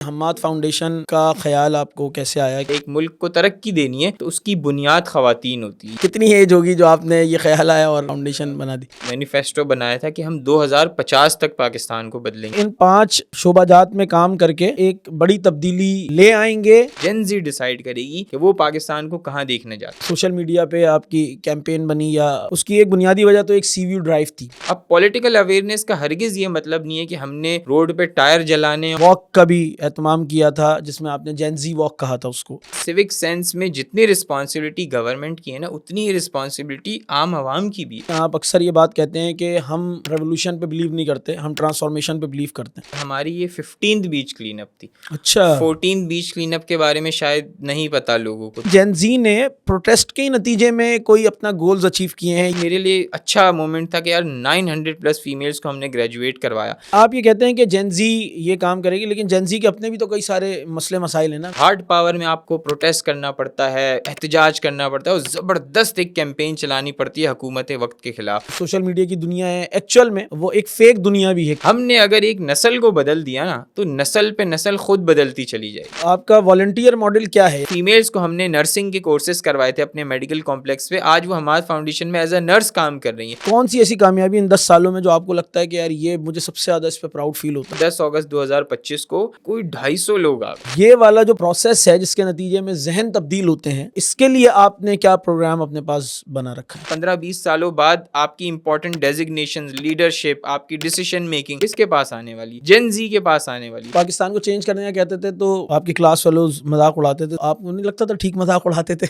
Hammad foundation کا خیال آپ کو کیسے آیا؟ ایک ملک کو ترقی دینی ہے تو اس کی بنیاد خواتین ہوتی ہے۔ کتنی ایج ہوگی جو آپ نے یہ خیال آیا اور فاؤنڈیشن بنا دی؟ مینیفیسٹو بنایا تھا کہ ہم 2050 تک پاکستان کو بدلیں گے۔ ان 5 شعبہ جات میں کام کر کے ایک بڑی تبدیلی لے آئیں گے۔ جن زی ڈیسائیڈ کرے گی کہ وہ پاکستان کو کہاں دیکھنے جاتا ہے۔ سوشل میڈیا پہ آپ کی کیمپین بنی، یا اس کی ایک بنیادی وجہ تو ایک سی ویو ڈرائیو تھی۔ اب پولیٹیکل اویئرنیس کا ہرگز یہ مطلب نہیں ہے کہ ہم نے روڈ پہ ٹائر جلانے۔ واک کا بھی اہتمام کیا تھا جس میں آپ نے جین زی واک کہا تھا اس کو۔ سیوک سینس میں جتنی رسپانسبلٹی گورنمنٹ کی ہے نا، اتنی ہی رسپانسبلٹی عام عوام کی بھی ہے۔ آپ اکثر یہ بات کہتے ہیں کہ ہم ریولوشن پہ بلیو نہیں کرتے، ہم ٹرانسفارمیشن پہ بلیو کرتے ہیں۔ ہماری یہ 15th بیچ کلین اپ تھی۔ اچھا، 14th بیچ کلین اپ کے بارے میں شاید نہیں پتا لوگوں کو۔ جین زی نے پروٹیسٹ کے نتیجے میں کوئی اپنا گولز اچیو کیے ہیں؟ میرے لیے اچھا مومنٹ تھا کہ یار 900+ فیمیلز کو ہم نے گریجویٹ کروایا۔ آپ یہ کہتے ہیں کہ جین زی یہ کام کرے گی، لیکن جین زی کے اپنے بھی تو کئی سارے مسئلے مسائل ہیں نا۔ ہارڈ پاور میں آپ کو پروٹیسٹ کرنا پڑتا ہے، احتجاج کرنا پڑتا ہے، اور زبردست ایک کیمپین چلانی پڑتی ہے حکومت وقت کے خلاف۔ سوشل میڈیا کی دنیا ہے، ایکچوئل میں وہ ایک فیک دنیا بھی ہے۔ ہم نے اگر ایک نسل کو بدل دیا نا تو نسل پہ نسل خود بدلتی چلی جائے گی۔ آپ کا والنٹیئر ماڈل کیا ہے؟ فیمیلز کو ہم نے نرسنگ کے کورسز کروائے تھے اپنے میڈیکل کمپلیکس پہ، آج وہ حماد فاؤنڈیشن میں ایز اے نرس کام کر رہی ہیں۔ کون سی ایسی کامیابی ان 10 سالوں میں جو آپ کو لگتا ہے کہ یار یہ مجھے سب سے زیادہ اس پہ پراؤڈ فیل ہوتا ہے؟ 10 اگست 2025 کو کوئی 250 لوگ آ گئے۔ یہ والا جو پروسیس ہے جس کے نتیجے میں ذہن تبدیل ہوتے ہیں، اس کے لیے آپ نے کیا پروگرام اپنے پاس بنا رکھا ہے؟ 15-20 سالوں بعد آپ کی امپورٹنٹ ڈیزگنیشنز، لیڈرشپ، آپ کی ڈیسیشن میکنگ کس کے پاس آنے والی؟ جین زی کے پاس آنے والی۔ پاکستان کو چینج کرنے کا کہتے تھے تو آپ کی کلاس فیلوز مذاق اڑاتے تھے، آپ کو نہیں لگتا تھا ٹھیک مذاق اڑاتے تھے؟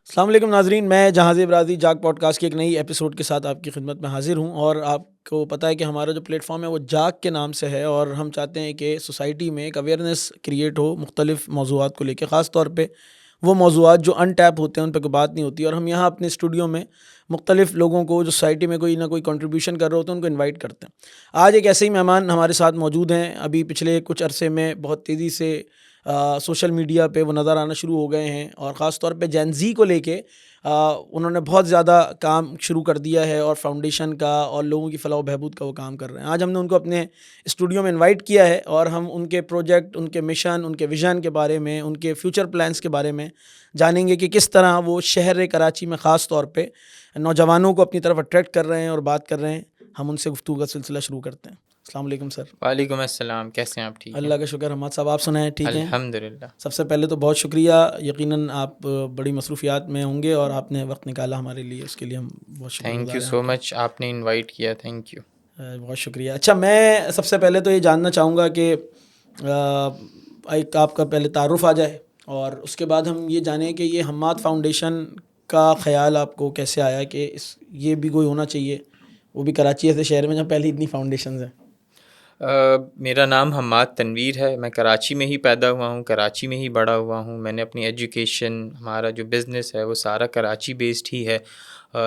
السلام علیکم ناظرین، میں جہاں زیب راضی جاگ پوڈ کاسٹ کی ایک نئی ایپیسوڈ کے ساتھ آپ کی خدمت میں حاضر ہوں، اور آپ کو پتہ ہے کہ ہمارا جو پلیٹ فارم ہے وہ جاگ کے نام سے ہے، اور ہم چاہتے ہیں کہ سوسائٹی میں ایک اویئرنیس کریٹ ہو مختلف موضوعات کو لے کے، خاص طور پہ وہ موضوعات جو ان ٹیپ ہوتے ہیں، ان پہ کوئی بات نہیں ہوتی، اور ہم یہاں اپنے اسٹوڈیو میں مختلف لوگوں کو جو سوسائٹی میں کوئی نہ کوئی کنٹریبیوشن کر رہے ہوتے ہیں ان کو انوائٹ کرتے ہیں۔ آج ایک ایسے ہی مہمان ہمارے ساتھ موجود ہیں۔ ابھی پچھلے کچھ عرصے میں بہت تیزی سے سوشل میڈیا پہ وہ نظر آنا شروع ہو گئے ہیں، اور خاص طور پہ جین زی کو لے کے انہوں نے بہت زیادہ کام شروع کر دیا ہے، اور فاؤنڈیشن کا اور لوگوں کی فلاح و بہبود کا وہ کام کر رہے ہیں۔ آج ہم نے ان کو اپنے اسٹوڈیو میں انوائٹ کیا ہے، اور ہم ان کے پروجیکٹ، ان کے مشن، ان کے ویژن کے بارے میں، ان کے فیوچر پلانس کے بارے میں جانیں گے کہ کس طرح وہ شہر کراچی میں خاص طور پہ نوجوانوں کو اپنی طرف اٹریکٹ کر رہے ہیں اور بات کر رہے ہیں۔ ہم ان سے گفتگو کا سلسلہ شروع کرتے ہیں۔ السلام علیکم سر۔ وعلیکم السلام، کیسے ہیں آپ؟ ٹھیک ہیں؟ اللہ کا شکر حماد صاحب، آپ سنائیں ٹھیک ہیں؟ الحمدللہ۔ سب سے پہلے تو بہت شکریہ، یقیناً آپ بڑی مصروفیات میں ہوں گے اور آپ نے وقت نکالا ہمارے لیے، اس کے لیے ہم بہت شکریہ۔ تھینک یو سو مچ، آپ نے انوائٹ کیا، تھینک یو۔ بہت شکریہ۔ اچھا، میں سب سے پہلے تو یہ جاننا چاہوں گا کہ ایک آپ کا پہلے تعارف آ جائے، اور اس کے بعد ہم یہ جانیں کہ یہ حماد فاؤنڈیشن کا خیال آپ کو کیسے آیا کہ یہ بھی کوئی ہونا چاہیے، وہ بھی کراچی ایسے شہر میں جہاں پہلے اتنی فاؤنڈیشنز ہیں۔ میرا نام حماد تنویر ہے، میں کراچی میں ہی پیدا ہوا ہوں، کراچی میں ہی بڑا ہوا ہوں۔ میں نے اپنی ایجوکیشن، ہمارا جو بزنس ہے وہ سارا کراچی بیسڈ ہی ہے۔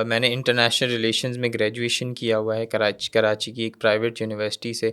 میں نے انٹرنیشنل ریلیشنز میں گریجویشن کیا ہوا ہے کراچی کی ایک پرائیویٹ یونیورسٹی سے۔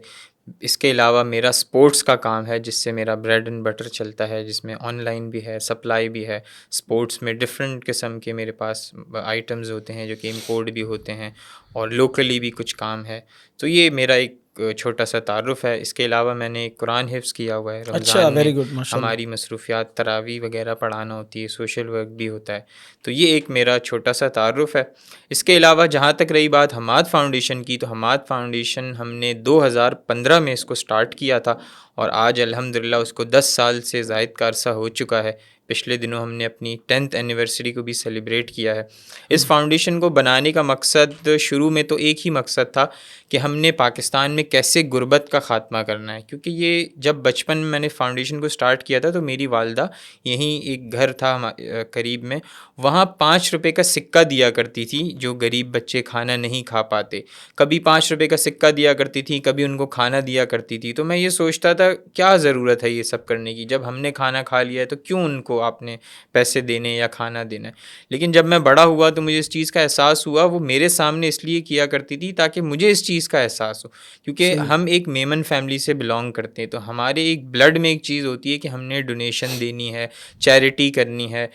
اس کے علاوہ میرا سپورٹس کا کام ہے جس سے میرا بریڈ اینڈ بٹر چلتا ہے، جس میں آن لائن بھی ہے، سپلائی بھی ہے۔ سپورٹس میں ڈفرینٹ قسم کے میرے پاس آئٹمز ہوتے ہیں جو کہ امپورٹ بھی ہوتے ہیں، اور لوکلی بھی کچھ کام ہے۔ تو یہ میرا ایک چھوٹا سا تعارف ہے۔ اس کے علاوہ میں نے قرآن حفظ کیا ہوا ہے۔ رمضان میں ہماری مصروفیات تراویح وغیرہ پڑھانا ہوتی ہے، سوشل ورک بھی ہوتا ہے، تو یہ ایک میرا چھوٹا سا تعارف ہے۔ اس کے علاوہ جہاں تک رہی بات حماد فاؤنڈیشن کی، تو حماد فاؤنڈیشن ہم نے 2015 میں اس کو سٹارٹ کیا تھا، اور آج الحمدللہ اس کو 10 سال سے زائد کا عرصہ ہو چکا ہے۔ پچھلے دنوں ہم نے اپنی 10th اینیورسری کو بھی سیلیبریٹ کیا ہے۔ اس فاؤنڈیشن کو بنانے کا مقصد شروع میں تو ایک ہی مقصد تھا کہ ہم نے پاکستان میں کیسے غربت کا خاتمہ کرنا ہے، کیونکہ یہ جب بچپن میں نے فاؤنڈیشن کو سٹارٹ کیا تھا تو میری والدہ یہیں ایک گھر تھا قریب میں، وہاں 5 روپے کا سکہ دیا کرتی تھی جو غریب بچے کھانا نہیں کھا پاتے۔ کبھی 5 روپے کا سکہ دیا کرتی تھی، کبھی ان کو کھانا دیا کرتی تھی۔ تو میں یہ سوچتا تھا کیا ضرورت ہے یہ سب کرنے کی، جب ہم نے کھانا کھا لیا ہے تو کیوں ان کو آپ نے پیسے دینے یا کھانا دینا ہے۔ لیکن جب میں بڑا ہوا تو مجھے اس چیز کا احساس ہوا، وہ میرے سامنے اس لیے کیا کرتی تھی تاکہ مجھے اس چیز کا احساس ہو، کیونکہ ہم ایک میمن فیملی سے بلانگ کرتے ہیں، تو ہمارے ایک بلڈ میں ایک چیز ہوتی ہے کہ ہم نے ڈونیشن دینی ہے، چیریٹی کرنی ہے۔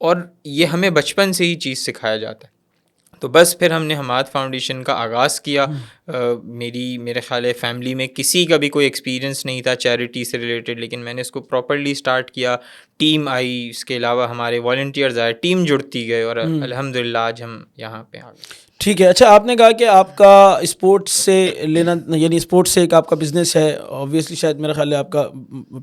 اور یہ ہمیں بچپن سے ہی چیز سکھایا جاتا ہے. تو بس پھر ہم نے حماد فاؤنڈیشن کا آغاز کیا. میرے خیال ہے فیملی میں کسی کا بھی کوئی ایکسپیرینس نہیں تھا چیریٹی سے ریلیٹڈ، لیکن میں نے اس کو پراپرلی اسٹارٹ کیا. ٹیم آئی، اس کے علاوہ ہمارے والنٹیئرز آئے، ٹیم جڑتی گئے، اور الحمدللہ آج ہم یہاں پہ آ گئے. ٹھیک ہے. اچھا، آپ نے کہا کہ آپ کا اسپورٹس سے لینا، یعنی اسپورٹس سے ایک آپ کا بزنس ہے. آبویسلی شاید میرا خیال ہے آپ کا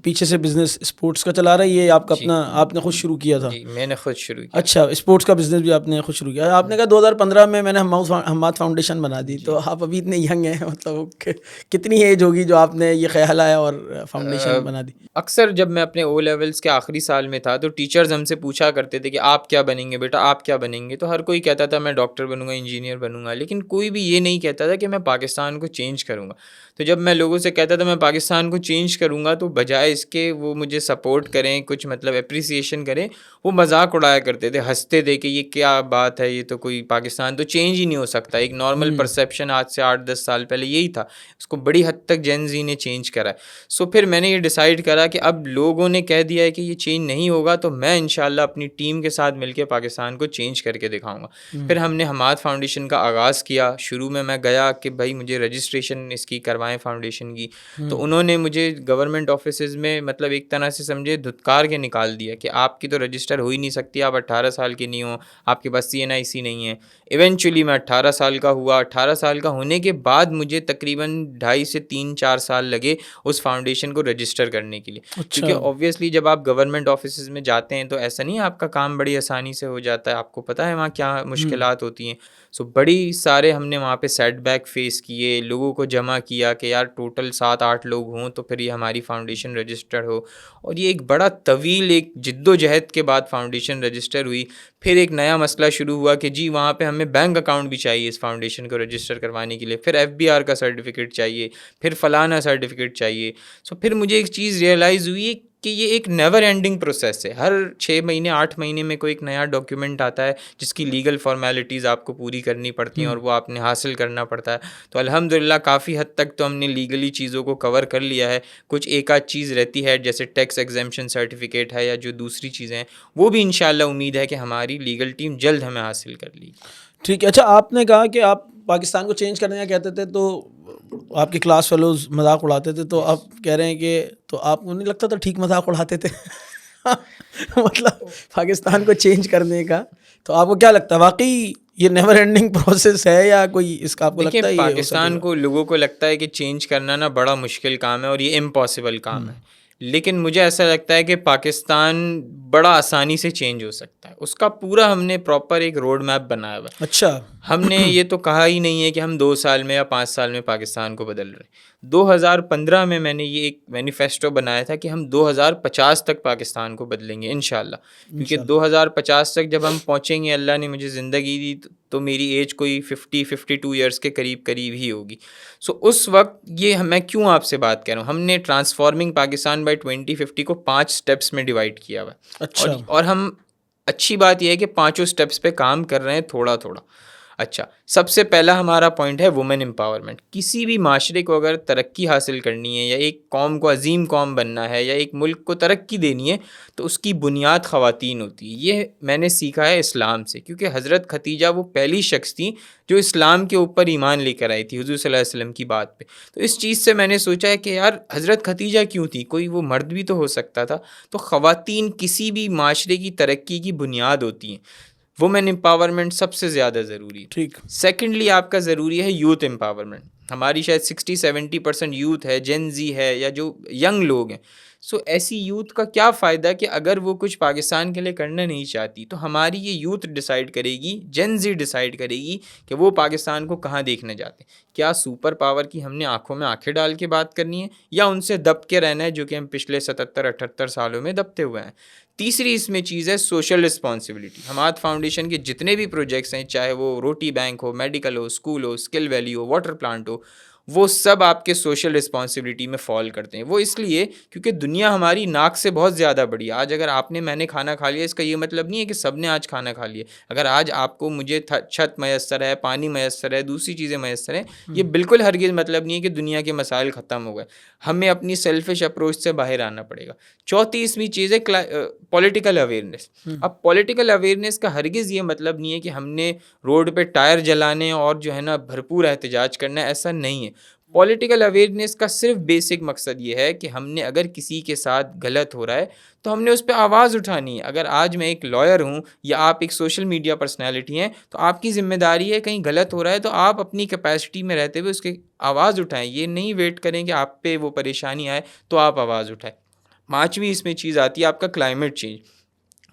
پیچھے سے بزنس اسپورٹس کا چلا رہا ہے، یہ آپ کا اپنا آپ نے خود شروع کیا تھا؟ جی میں نے خود شروع کیا. اچھا، اسپورٹس کا بزنس بھی آپ نے خود شروع کیا. آپ نے کہا 2015 میں نے حماد فاؤنڈیشن بنا دی، تو آپ ابھی اتنے ینگ ہیں، مطلب کتنی ایج ہوگی جو آپ نے یہ خیال آیا اور فاؤنڈیشن بنا دی؟ اکثر جب میں اپنے او لیولس کے آخری سال میں تھا تو ٹیچرز ہم سے پوچھا کرتے تھے کہ آپ کیا بنیں گے بیٹا، آپ کیا بنیں گے. تو ہر کوئی کہتا تھا میں ڈاکٹر بنوں گا، انجینئر بنوں گا، لیکن کوئی بھی یہ نہیں کہتا تھا کہ میں پاکستان کو چینج کروں گا. تو جب میں لوگوں سے کہتا تھا میں پاکستان کو چینج کروں گا، تو بجائے اس کے وہ مجھے سپورٹ کریں، کچھ مطلب اپریسیشن کریں، وہ مذاق اڑایا کرتے تھے، ہنستے تھے کہ یہ کیا بات ہے، یہ تو کوئی پاکستان تو چینج ہی نہیں ہو سکتا. ایک نارمل پرسیپشن آج سے 8-10 سال پہلے یہی تھا، اس کو بڑی حد تک جین زی نے چینج کرا ہے. سو پھر میں نے یہ ڈیسائیڈ کرا کہ اب لوگوں نے کہہ دیا ہے کہ یہ چینج نہیں ہوگا، تو میں انشاءاللہ اپنی ٹیم کے ساتھ مل کے پاکستان کو چینج کر کے دکھاؤں گا. پھر ہم نے حماد فاؤنڈیشن کا آغاز کیا. شروع میں گیا کہ بھائی مجھے رجسٹریشن اس کی کروائیں فاؤنڈیشن کی. تو انہوں نے مجھے گورنمنٹ آفیسز میں مطلب ایک طرح سے سمجھے دھتکار کے نکال دیا کہ آپ کی تو رجسٹر ہو ہی نہیں سکتی، آپ 18 سال کے نہیں ہو، آپ کے پاس CNIC نہیں ہے. ایونچولی میں 18 سال کا ہوا. 18 سال کا ہونے کے بعد مجھے تقریباً 2.5 سے 3-4 سال لگے اس فاؤنڈیشن کو رجسٹر کرنے کے لیے. کیونکہ اوبویسلی جب آپ گورنمنٹ آفیسز میں جاتے ہیں تو ایسا نہیں ہے آپ کا کام بڑی آسانی سے ہو جاتا ہے، آپ کو پتہ ہے وہاں کیا مشکلات ہوتی ہیں. سو بڑی سارے ہم نے وہاں پہ سیٹ بیک فیس کیے، لوگوں کو جمع کیا کہ یار ٹوٹل 7-8 لوگ ہوں تو پھر یہ ہماری فاؤنڈیشن رجسٹر ہو. اور یہ ایک بڑا طویل ایک جد و جہد کے بعد فاؤنڈیشن رجسٹر ہوئی. پھر ایک نیا مسئلہ شروع ہوا کہ جی وہاں پہ ہمیں بینک اکاؤنٹ بھی چاہیے اس فاؤنڈیشن کو رجسٹر کروانے کے لیے، پھر FBR کا سرٹیفکیٹ چاہیے، پھر فلانا سرٹیفکیٹ چاہیے. سو پھر مجھے ایک چیز ریئلائز ہوئی کہ یہ ایک نیور اینڈنگ پروسیس ہے. ہر 6 مہینے 8 مہینے میں کوئی ایک نیا ڈاکیومنٹ آتا ہے جس کی لیگل فارمیلٹیز آپ کو پوری کرنی پڑتی ہیں اور وہ آپ نے حاصل کرنا پڑتا ہے. تو الحمدللہ کافی حد تک تو ہم نے لیگلی چیزوں کو کور کر لیا ہے. کچھ ایک آدھ چیز رہتی ہے جیسے ٹیکس ایگزیمپشن سرٹیفکیٹ ہے یا جو دوسری چیزیں ہیں، وہ بھی انشاءاللہ امید ہے کہ ہماری لیگل ٹیم جلد ہمیں حاصل کر لی. ٹھیک ہے. اچھا، آپ نے کہا کہ آپ پاکستان کو چینج کرنے کا کہتے تھے تو آپ کے کلاس فیلوز مذاق اڑاتے تھے، تو آپ کہہ رہے ہیں کہ تو آپ کو نہیں لگتا تھا ٹھیک مذاق اڑاتے تھے مطلب پاکستان کو چینج کرنے کا؟ تو آپ کو کیا لگتا ہے واقعی یہ نیور اینڈنگ پروسیس ہے یا کوئی اس کا آپ کو لگتا ہے؟ پاکستان کو لوگوں کو لگتا ہے کہ چینج کرنا نا بڑا مشکل کام ہے اور یہ امپاسبل کام ہے، لیکن مجھے ایسا لگتا ہے کہ پاکستان بڑا آسانی سے چینج ہو سکتا ہے. اس کا پورا ہم نے پراپر ایک روڈ میپ بنایا ہوا ہے. اچھا، ہم نے یہ تو کہا ہی نہیں ہے کہ ہم 2 سال میں یا 5 سال میں پاکستان کو بدل رہے ہیں. 2015 میں نے یہ ایک مینیفیسٹو بنایا تھا کہ ہم 2050 تک پاکستان کو بدلیں گے انشاءاللہ. کیونکہ 2050 تک جب ہم پہنچیں گے، اللہ نے مجھے زندگی دی تو میری ایج کوئی 52 ایئرس کے قریب ہی ہوگی. سو اس وقت یہ میں کیوں آپ سے بات کر رہا ہوں، ہم نے ٹرانسفارمنگ پاکستان بائی 2050 کو 5 سٹیپس میں ڈیوائڈ کیا ہوا ہے. اچھا، اور ہم اچھی بات یہ ہے کہ 5 سٹیپس پہ کام کر رہے ہیں تھوڑا تھوڑا. اچھا، سب سے پہلا ہمارا پوائنٹ ہے وومن امپاورمنٹ. کسی بھی معاشرے کو اگر ترقی حاصل کرنی ہے یا ایک قوم کو عظیم قوم بننا ہے یا ایک ملک کو ترقی دینی ہے تو اس کی بنیاد خواتین ہوتی ہے. یہ میں نے سیکھا ہے اسلام سے، کیونکہ حضرت خدیجہ وہ پہلی شخص تھیں جو اسلام کے اوپر ایمان لے کر آئی تھی حضور صلی اللہ علیہ وسلم کی بات پہ. تو اس چیز سے میں نے سوچا ہے کہ یار حضرت خدیجہ کیوں تھی، کوئی وہ مرد بھی تو ہو سکتا تھا. تو خواتین کسی بھی معاشرے کی ترقی کی بنیاد ہوتی ہیں. وومن امپاورمنٹ سب سے زیادہ ضروری ہے. ٹھیک. سیکنڈلی آپ کا ضروری ہے یوتھ امپاورمنٹ. ہماری شاید 60-70% یوتھ ہے، جین زی ہے یا جو ینگ لوگ ہیں. سو ایسی یوتھ کا کیا فائدہ کہ اگر وہ کچھ پاکستان کے لیے کرنا نہیں چاہتی تو ہماری یہ یوتھ ڈیسائیڈ کرے گی، جین زی ڈیسائیڈ کرے گی کہ وہ پاکستان کو کہاں دیکھنا چاہتے ہیں. کیا سپر پاور کی ہم نے آنکھوں میں آنکھیں ڈال کے بات کرنی ہے یا ان سے دب کے رہنا ہے جو کہ ہم پچھلے 77-78 سالوں میں دبتے ہوئے ہیں. تیسری اس میں چیز ہے سوشل رسپانسبلٹی. حماد فاؤنڈیشن کے جتنے بھی پروجیکٹس ہیں، چاہے وہ روٹی بینک ہو، میڈیکل ہو، اسکول ہو، اسکل ویلی ہو، واٹر پلانٹ ہو، وہ سب آپ کے سوشل رسپانسبلٹی میں فال کرتے ہیں. وہ اس لیے کیونکہ دنیا ہماری ناک سے بہت زیادہ بڑی ہے. آج اگر آپ نے میں نے کھانا کھا لیا، اس کا یہ مطلب نہیں ہے کہ سب نے آج کھانا کھا لیا. اگر آج آپ کو مجھے چھت میسر ہے، پانی میسر ہے، دوسری چیزیں میسر ہیں، یہ بالکل ہرگز مطلب نہیں ہے کہ دنیا کے مسائل ختم ہو گئے. ہمیں اپنی سیلفش اپروچ سے باہر آنا پڑے گا. چوتھی اسویں چیز ہے پولیٹیکل اویئرنیس. اب پولیٹیکل اویئرنیس کا ہرگز یہ مطلب نہیں ہے کہ ہم نے روڈ پہ ٹائر جلانے اور جو ہے نا بھرپور احتجاج کرنا ہے، ایسا نہیں ہے. پولیٹیکل اویئرنیس کا صرف بیسک مقصد یہ ہے کہ ہم نے اگر کسی کے ساتھ غلط ہو رہا ہے تو ہم نے اس پہ آواز اٹھانی ہے. اگر آج میں ایک لائر ہوں یا آپ ایک سوشل میڈیا پرسنالٹی ہیں تو آپ کی ذمہ داری ہے کہیں غلط ہو رہا ہے تو آپ اپنی کیپیسٹی میں رہتے ہوئے اس کی آواز اٹھائیں. یہ نہیں ویٹ کریں کہ آپ پہ وہ پریشانی آئے تو آپ آواز اٹھائیں. پانچویں اس میں چیز آتی ہے آپ کا کلائمیٹ چینج.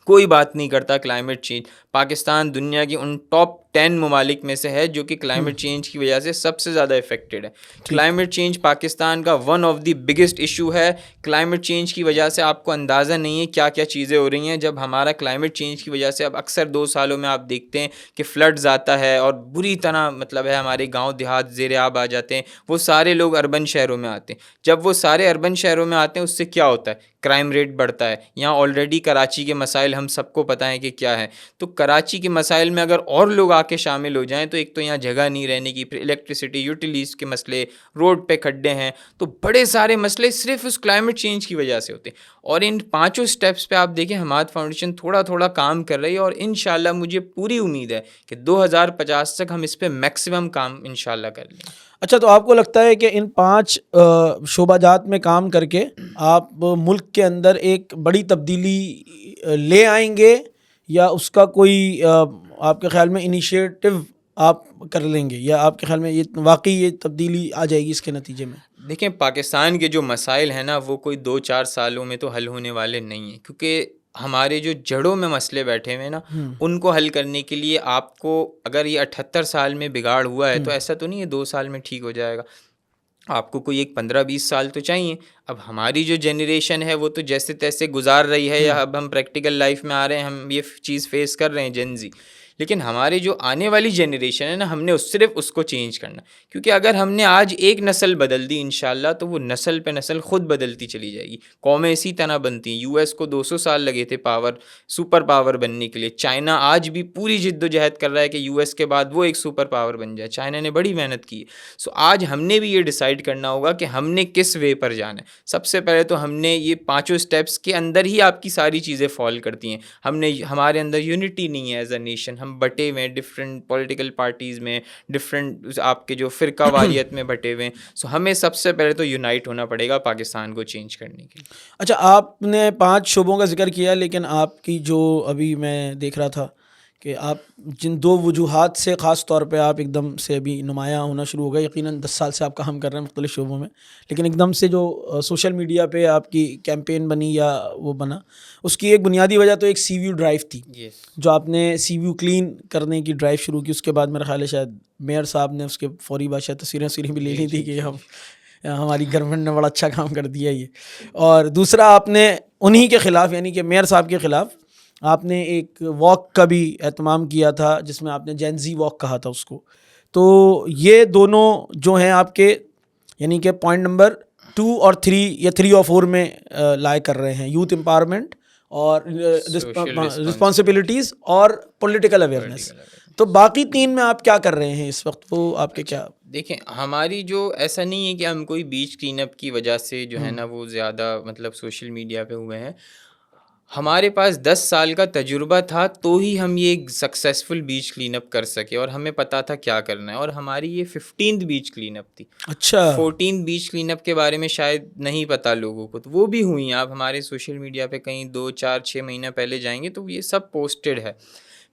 کوئی بات نہیں کرتا کلائمیٹ چینج. پاکستان دنیا کی ان ٹاپ 10 ممالک میں سے ہے جو کہ کلائمیٹ چینج کی وجہ سے سب سے زیادہ افیکٹڈ ہے. کلائمیٹ چینج پاکستان کا one of the biggest issue ہے. کلائمیٹ چینج کی وجہ سے آپ کو اندازہ نہیں ہے کیا کیا چیزیں ہو رہی ہیں. جب ہمارا کلائمیٹ چینج کی وجہ سے اب اکثر 2 سالوں میں آپ دیکھتے ہیں کہ فلڈز آتا ہے اور بری طرح مطلب ہے ہمارے گاؤں دیہات زیر آب آ جاتے ہیں. وہ سارے لوگ اربن شہروں میں آتے ہیں. جب وہ سارے اربن شہروں میں آتے ہیں اس سے کیا ہوتا ہے؟ کرائم ریٹ بڑھتا ہے. یہاں آلریڈی کراچی کے مسائل ہم سب کو پتہ ہے کہ کیا ہے. تو کراچی کے مسائل میں اگر اور لوگ آ کے شامل ہو جائیں تو ایک تو یہاں جگہ نہیں رہنے کی، پھر الیکٹریسٹی یوٹیلیٹیز کے مسئلے، روڈ پہ کھڈے ہیں، تو بڑے سارے مسئلے صرف اس کلائمیٹ چینج کی وجہ سے ہوتے ہیں. اور ان 5 سٹیپس پہ آپ دیکھیں حماد فاؤنڈیشن تھوڑا تھوڑا کام کر رہی ہے اور انشاءاللہ مجھے پوری امید ہے کہ 2050 تک ہم اس پہ میکسیمم کام انشاءاللہ کر لیں. اچھا، تو آپ کو لگتا ہے کہ ان 5 شعبہ جات میں کام کر کے آپ ملک کے اندر ایک بڑی تبدیلی لے آئیں گے، یا اس کا کوئی آپ کے خیال میں انیشیٹو آپ کر لیں گے، یا آپ کے خیال میں یہ واقعی یہ تبدیلی آ جائے گی اس کے نتیجے میں؟ دیکھیں پاکستان کے جو مسائل ہیں نا وہ کوئی 2-4 سالوں میں تو حل ہونے والے نہیں ہیں، کیونکہ ہمارے جو جڑوں میں مسئلے بیٹھے ہوئے ہیں نا ان کو حل کرنے کے لیے آپ کو اگر یہ 78 سال میں بگاڑ ہوا ہے تو ایسا تو نہیں ہے 2 سال میں ٹھیک ہو جائے گا. آپ کو کوئی ایک 15-20 سال تو چاہیے. اب ہماری جو جنریشن ہے وہ تو جیسے تیسے گزار رہی ہے، یا اب ہم پریکٹیکل لائف میں آ رہے ہیں، ہم یہ چیز فیس کر رہے ہیں جن زی. لیکن ہمارے جو آنے والی جنریشن ہے نا ہم نے صرف اس کو چینج کرنا. کیونکہ اگر ہم نے آج ایک نسل بدل دی انشاءاللہ تو وہ نسل پہ نسل خود بدلتی چلی جائے گی. قومیں اسی طرح بنتی ہیں. US کو 200 سال لگے تھے سپر پاور بننے کے لیے. چائنا آج بھی پوری جد و جہد کر رہا ہے کہ US کے بعد وہ ایک سپر پاور بن جائے. چائنا نے بڑی محنت کی ہے. سو آج ہم نے بھی یہ ڈیسائیڈ کرنا ہوگا کہ ہم نے کس وے پر جانا ہے. سب سے پہلے تو ہم نے یہ 5 سٹیپس کے اندر ہی آپ کی ساری چیزیں فال کرتی ہیں. ہمارے اندر یونٹی نہیں ہے ایز اے نیشن. ہم بٹے ہوئے ہیں ڈفرینٹ پولیٹیکل پارٹیز میں، ڈفرینٹ آپ کے جو فرقہ واریت میں بٹے ہوئے ہیں. سو ہمیں سب سے پہلے تو یونائٹ ہونا پڑے گا پاکستان کو چینج کرنے کے لیے. اچھا، آپ نے 5 شعبوں کا ذکر کیا، لیکن آپ کی جو ابھی میں دیکھ رہا تھا کہ آپ جن 2 وجوہات سے خاص طور پہ آپ ایک دم سے ابھی نمایاں ہونا شروع ہو گئے، یقیناً 10 سال سے آپ کام کر رہے ہیں مختلف شعبوں میں، لیکن ایک دم سے جو سوشل میڈیا پہ آپ کی کیمپین بنی یا وہ بنا، اس کی ایک بنیادی وجہ تو ایک سی ویو ڈرائیو تھی. جو آپ نے سی ویو کلین کرنے کی ڈرائیو شروع کی. اس کے بعد میرا خیال ہے شاید میئر صاحب نے اس کے فوری بادشاہ تصویریں بھی لے لی تھی کہ ہماری گورنمنٹ نے بڑا اچھا کام کر دیا یہ. اور دوسرا آپ نے انہی کے خلاف یعنی کہ میئر صاحب کے خلاف آپ نے ایک واک کا بھی اہتمام کیا تھا جس میں آپ نے جین زی واک کہا تھا اس کو. تو یہ دونوں جو ہیں آپ کے یعنی کہ پوائنٹ نمبر 2 اور 3 یا 3 اور 4 میں لائے کر رہے ہیں، یوتھ امپاورمنٹ اور رسپانسبلٹیز اور پولیٹیکل اویئرنیس. تو باقی 3 میں آپ کیا کر رہے ہیں اس وقت؟ وہ آپ کے کیا؟ دیکھیں ہماری جو ایسا نہیں ہے کہ ہم کوئی بیچ کلین اپ کی وجہ سے جو ہے نا وہ زیادہ مطلب سوشل میڈیا پہ ہوئے ہیں. ہمارے پاس 10 سال کا تجربہ تھا تو ہی ہم یہ ایک سکسیزفل بیچ کلین اپ کر سکے اور ہمیں پتہ تھا کیا کرنا ہے. اور ہماری یہ 15th بیچ کلین اپ تھی. اچھا، 14 بیچ کلین اپ کے بارے میں شاید نہیں پتہ لوگوں کو، تو وہ بھی ہوئی ہیں. آپ ہمارے سوشل میڈیا پہ کہیں 2-4-6 مہینہ پہلے جائیں گے تو یہ سب پوسٹڈ ہے.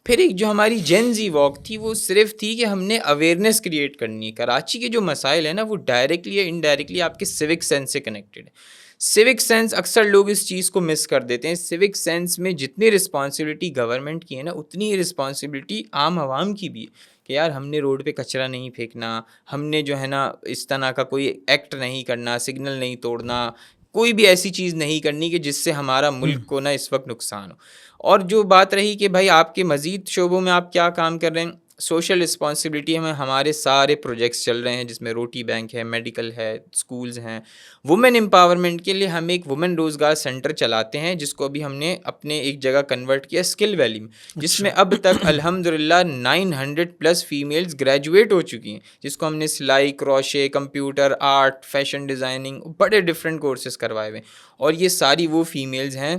پھر ایک جو ہماری جین زی واک تھی وہ صرف تھی کہ ہم نے اویئرنیس کریٹ کرنی ہے. کراچی کے جو مسائل ہیں نا وہ ڈائریکٹلی یا انڈائریکٹلی آپ کے سیوک سینس سے کنیکٹڈ ہے. سیوک سینس اکثر لوگ اس چیز کو مس کر دیتے ہیں. سیوک سینس میں جتنی رسپانسبلٹی گورنمنٹ کی ہے نا اتنی ہی رسپانسبلٹی عام عوام کی بھی ہے کہ یار ہم نے روڈ پہ کچرا نہیں پھینکنا، ہم نے جو ہے نا اس طرح کا کوئی ایکٹ نہیں کرنا، سگنل نہیں توڑنا، کوئی بھی ایسی چیز نہیں کرنی کہ جس سے ہمارا ملک کو نا اس وقت نقصان ہو. اور جو بات رہی کہ بھائی آپ کے مزید شعبوں میں آپ کیا کام کر رہے ہیں، سوشل رسپانسبلٹی ہمیں ہمارے سارے پروجیکٹس چل رہے ہیں جس میں روٹی بینک ہے, میڈیکل ہے, اسکولز ہیں. وومن امپاورمنٹ کے لیے ہم ایک وومن روزگار سینٹر چلاتے ہیں جس کو ابھی ہم نے اپنے ایک جگہ کنورٹ کیا اسکل ویلی میں, جس میں اب تک الحمدللہ 900+ فیمیلز گریجویٹ ہو چکی ہیں, جس کو ہم نے سلائی, crochet, computer, art, fashion designing, بڑے ڈفرینٹ کورسز کروائے ہوئے ہیں. اور یہ ساری وہ فیمیلز ہیں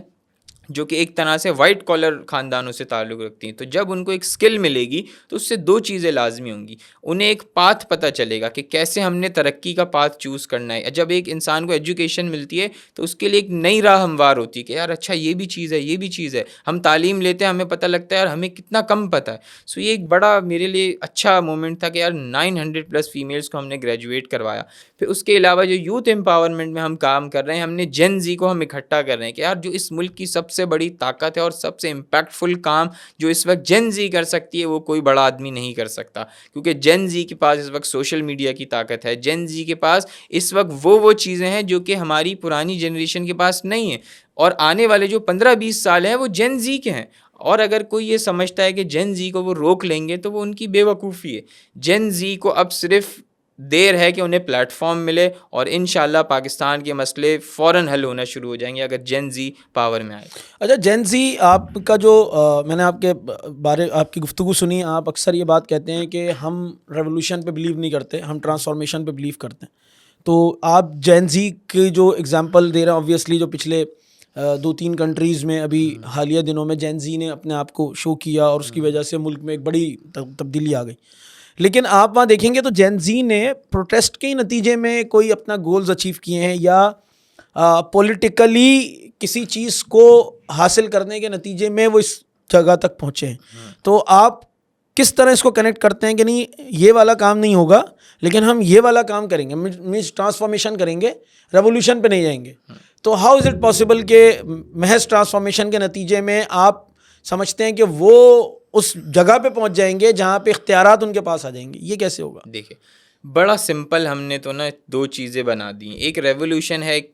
جو کہ ایک طرح سے وائٹ کالر خاندانوں سے تعلق رکھتی ہیں. تو جب ان کو ایک اسکل ملے گی تو اس سے 2 چیزیں لازمی ہوں گی. انہیں ایک پاتھ پتہ چلے گا کہ کیسے ہم نے ترقی کا پاتھ چوز کرنا ہے. جب ایک انسان کو ایجوکیشن ملتی ہے تو اس کے لیے ایک نئی راہ ہموار ہوتی ہے کہ یار اچھا یہ بھی چیز ہے, یہ بھی چیز ہے. ہم تعلیم لیتے ہیں, ہمیں پتہ لگتا ہے یار ہمیں کتنا کم پتہ ہے. سو یہ ایک بڑا میرے لیے اچھا مومنٹ تھا کہ یار 900+ فیمیلز کو ہم نے گریجویٹ کروایا. پھر اس کے علاوہ جو یوتھ امپاورمنٹ میں ہم کام کر رہے ہیں, ہم نے جین زی کو ہم اکٹھا کر رہے ہیں کہ یار جو اس ملک کی سب سے بڑی طاقت ہے اور سب سے امپیکٹفل کام جو اس وقت جین زی کر سکتی ہے وہ کوئی بڑا آدمی نہیں کر سکتا, کیونکہ جین زی کے پاس اس وقت سوشل میڈیا کی طاقت ہے. جین زی کے پاس اس وقت وہ چیزیں ہیں جو کہ ہماری پرانی جنریشن کے پاس نہیں ہیں, اور آنے والے جو 15-20 سال ہیں وہ جین زی کے ہیں. اور اگر کوئی یہ سمجھتا ہے کہ جین زی کو وہ روک لیں گے تو وہ ان کی بے وقوفی ہے. جین زی کو اب صرف دیر ہے کہ انہیں پلیٹ فارم ملے, اور انشاءاللہ پاکستان کے مسئلے فوراً حل ہونا شروع ہو جائیں گے اگر جین زی پاور میں آئے. اچھا جین زی آپ کا جو میں نے آپ کے بارے آپ کی گفتگو سنی, آپ اکثر یہ بات کہتے ہیں کہ ہم ریولوشن پہ بلیو نہیں کرتے, ہم ٹرانسفارمیشن پہ بلیو کرتے ہیں. تو آپ جین زی کی جو اگزامپل دے رہے ہیں, آبویسلی جو پچھلے 2-3 کنٹریز میں ابھی حالیہ دنوں میں جین زی نے اپنے آپ کو شو کیا اور اس کی وجہ سے ملک میں ایک بڑی تبدیلی آ گئی. لیکن آپ وہاں دیکھیں گے تو جین زی نے پروٹیسٹ کے نتیجے میں کوئی اپنا گولز اچیو کیے ہیں یا پولیٹیکلی کسی چیز کو حاصل کرنے کے نتیجے میں وہ اس جگہ تک پہنچے ہیں. تو آپ کس طرح اس کو کنیکٹ کرتے ہیں کہ نہیں یہ والا کام نہیں ہوگا لیکن ہم یہ والا کام کریں گے, مینس ٹرانسفارمیشن کریں گے, ریولوشن پہ نہیں جائیں گے. تو ہاؤ از اٹ پاسبل کہ محض ٹرانسفارمیشن کے نتیجے میں آپ سمجھتے ہیں کہ وہ اس جگہ پہ پہنچ جائیں گے جہاں پہ اختیارات ان کے پاس آ جائیں گے, یہ کیسے ہوگا؟ دیکھیں بڑا سمپل, ہم نے تو نا 2 چیزیں بنا دی ہیں. ایک ریولوشن ہے ایک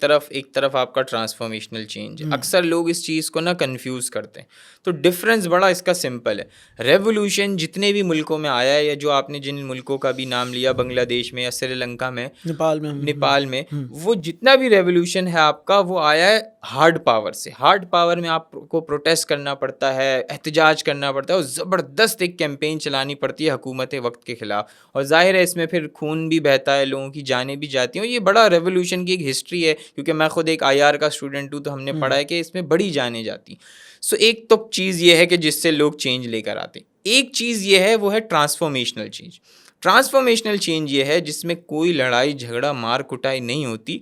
طرف آپ کا ٹرانسفارمیشنل چینج ہے. اکثر لوگ اس چیز کو نا کنفیوز کرتے ہیں. تو ڈفرینس بڑا اس کا سمپل ہے. ریولوشن جتنے بھی ملکوں میں آیا ہے, یا جو آپ نے جن ملکوں کا بھی نام لیا, بنگلہ دیش میں یا سری لنکا میں, نیپال میں, وہ جتنا بھی ریولوشن ہے آپ کا وہ آیا ہے ہارڈ پاور سے. ہارڈ پاور میں آپ کو پروٹیسٹ کرنا پڑتا ہے, احتجاج کرنا پڑتا ہے, اور زبردست ایک کیمپین چلانی پڑتی ہے حکومت وقت کے خلاف, اور ظاہر ہے اس میں پھر خون بھی بہتا ہے, لوگوں کی جانیں بھی جاتی ہیں. اور یہ بڑا ریولوشن کی ایک ہسٹری ہے, کیونکہ میں خود ایک IR کا اسٹوڈنٹ ہوں, تو ہم نے پڑھا ہے کہ اس میں بڑی جانیں جاتی ہیں. سو ایک تو چیز یہ ہے کہ جس سے لوگ چینج لے کر آتے ہیں. ایک چیز یہ ہے وہ ہے ٹرانسفارمیشنل چینج. ٹرانسفارمیشنل چینج یہ ہے جس میں کوئی لڑائی جھگڑا مار کٹائی نہیں ہوتی.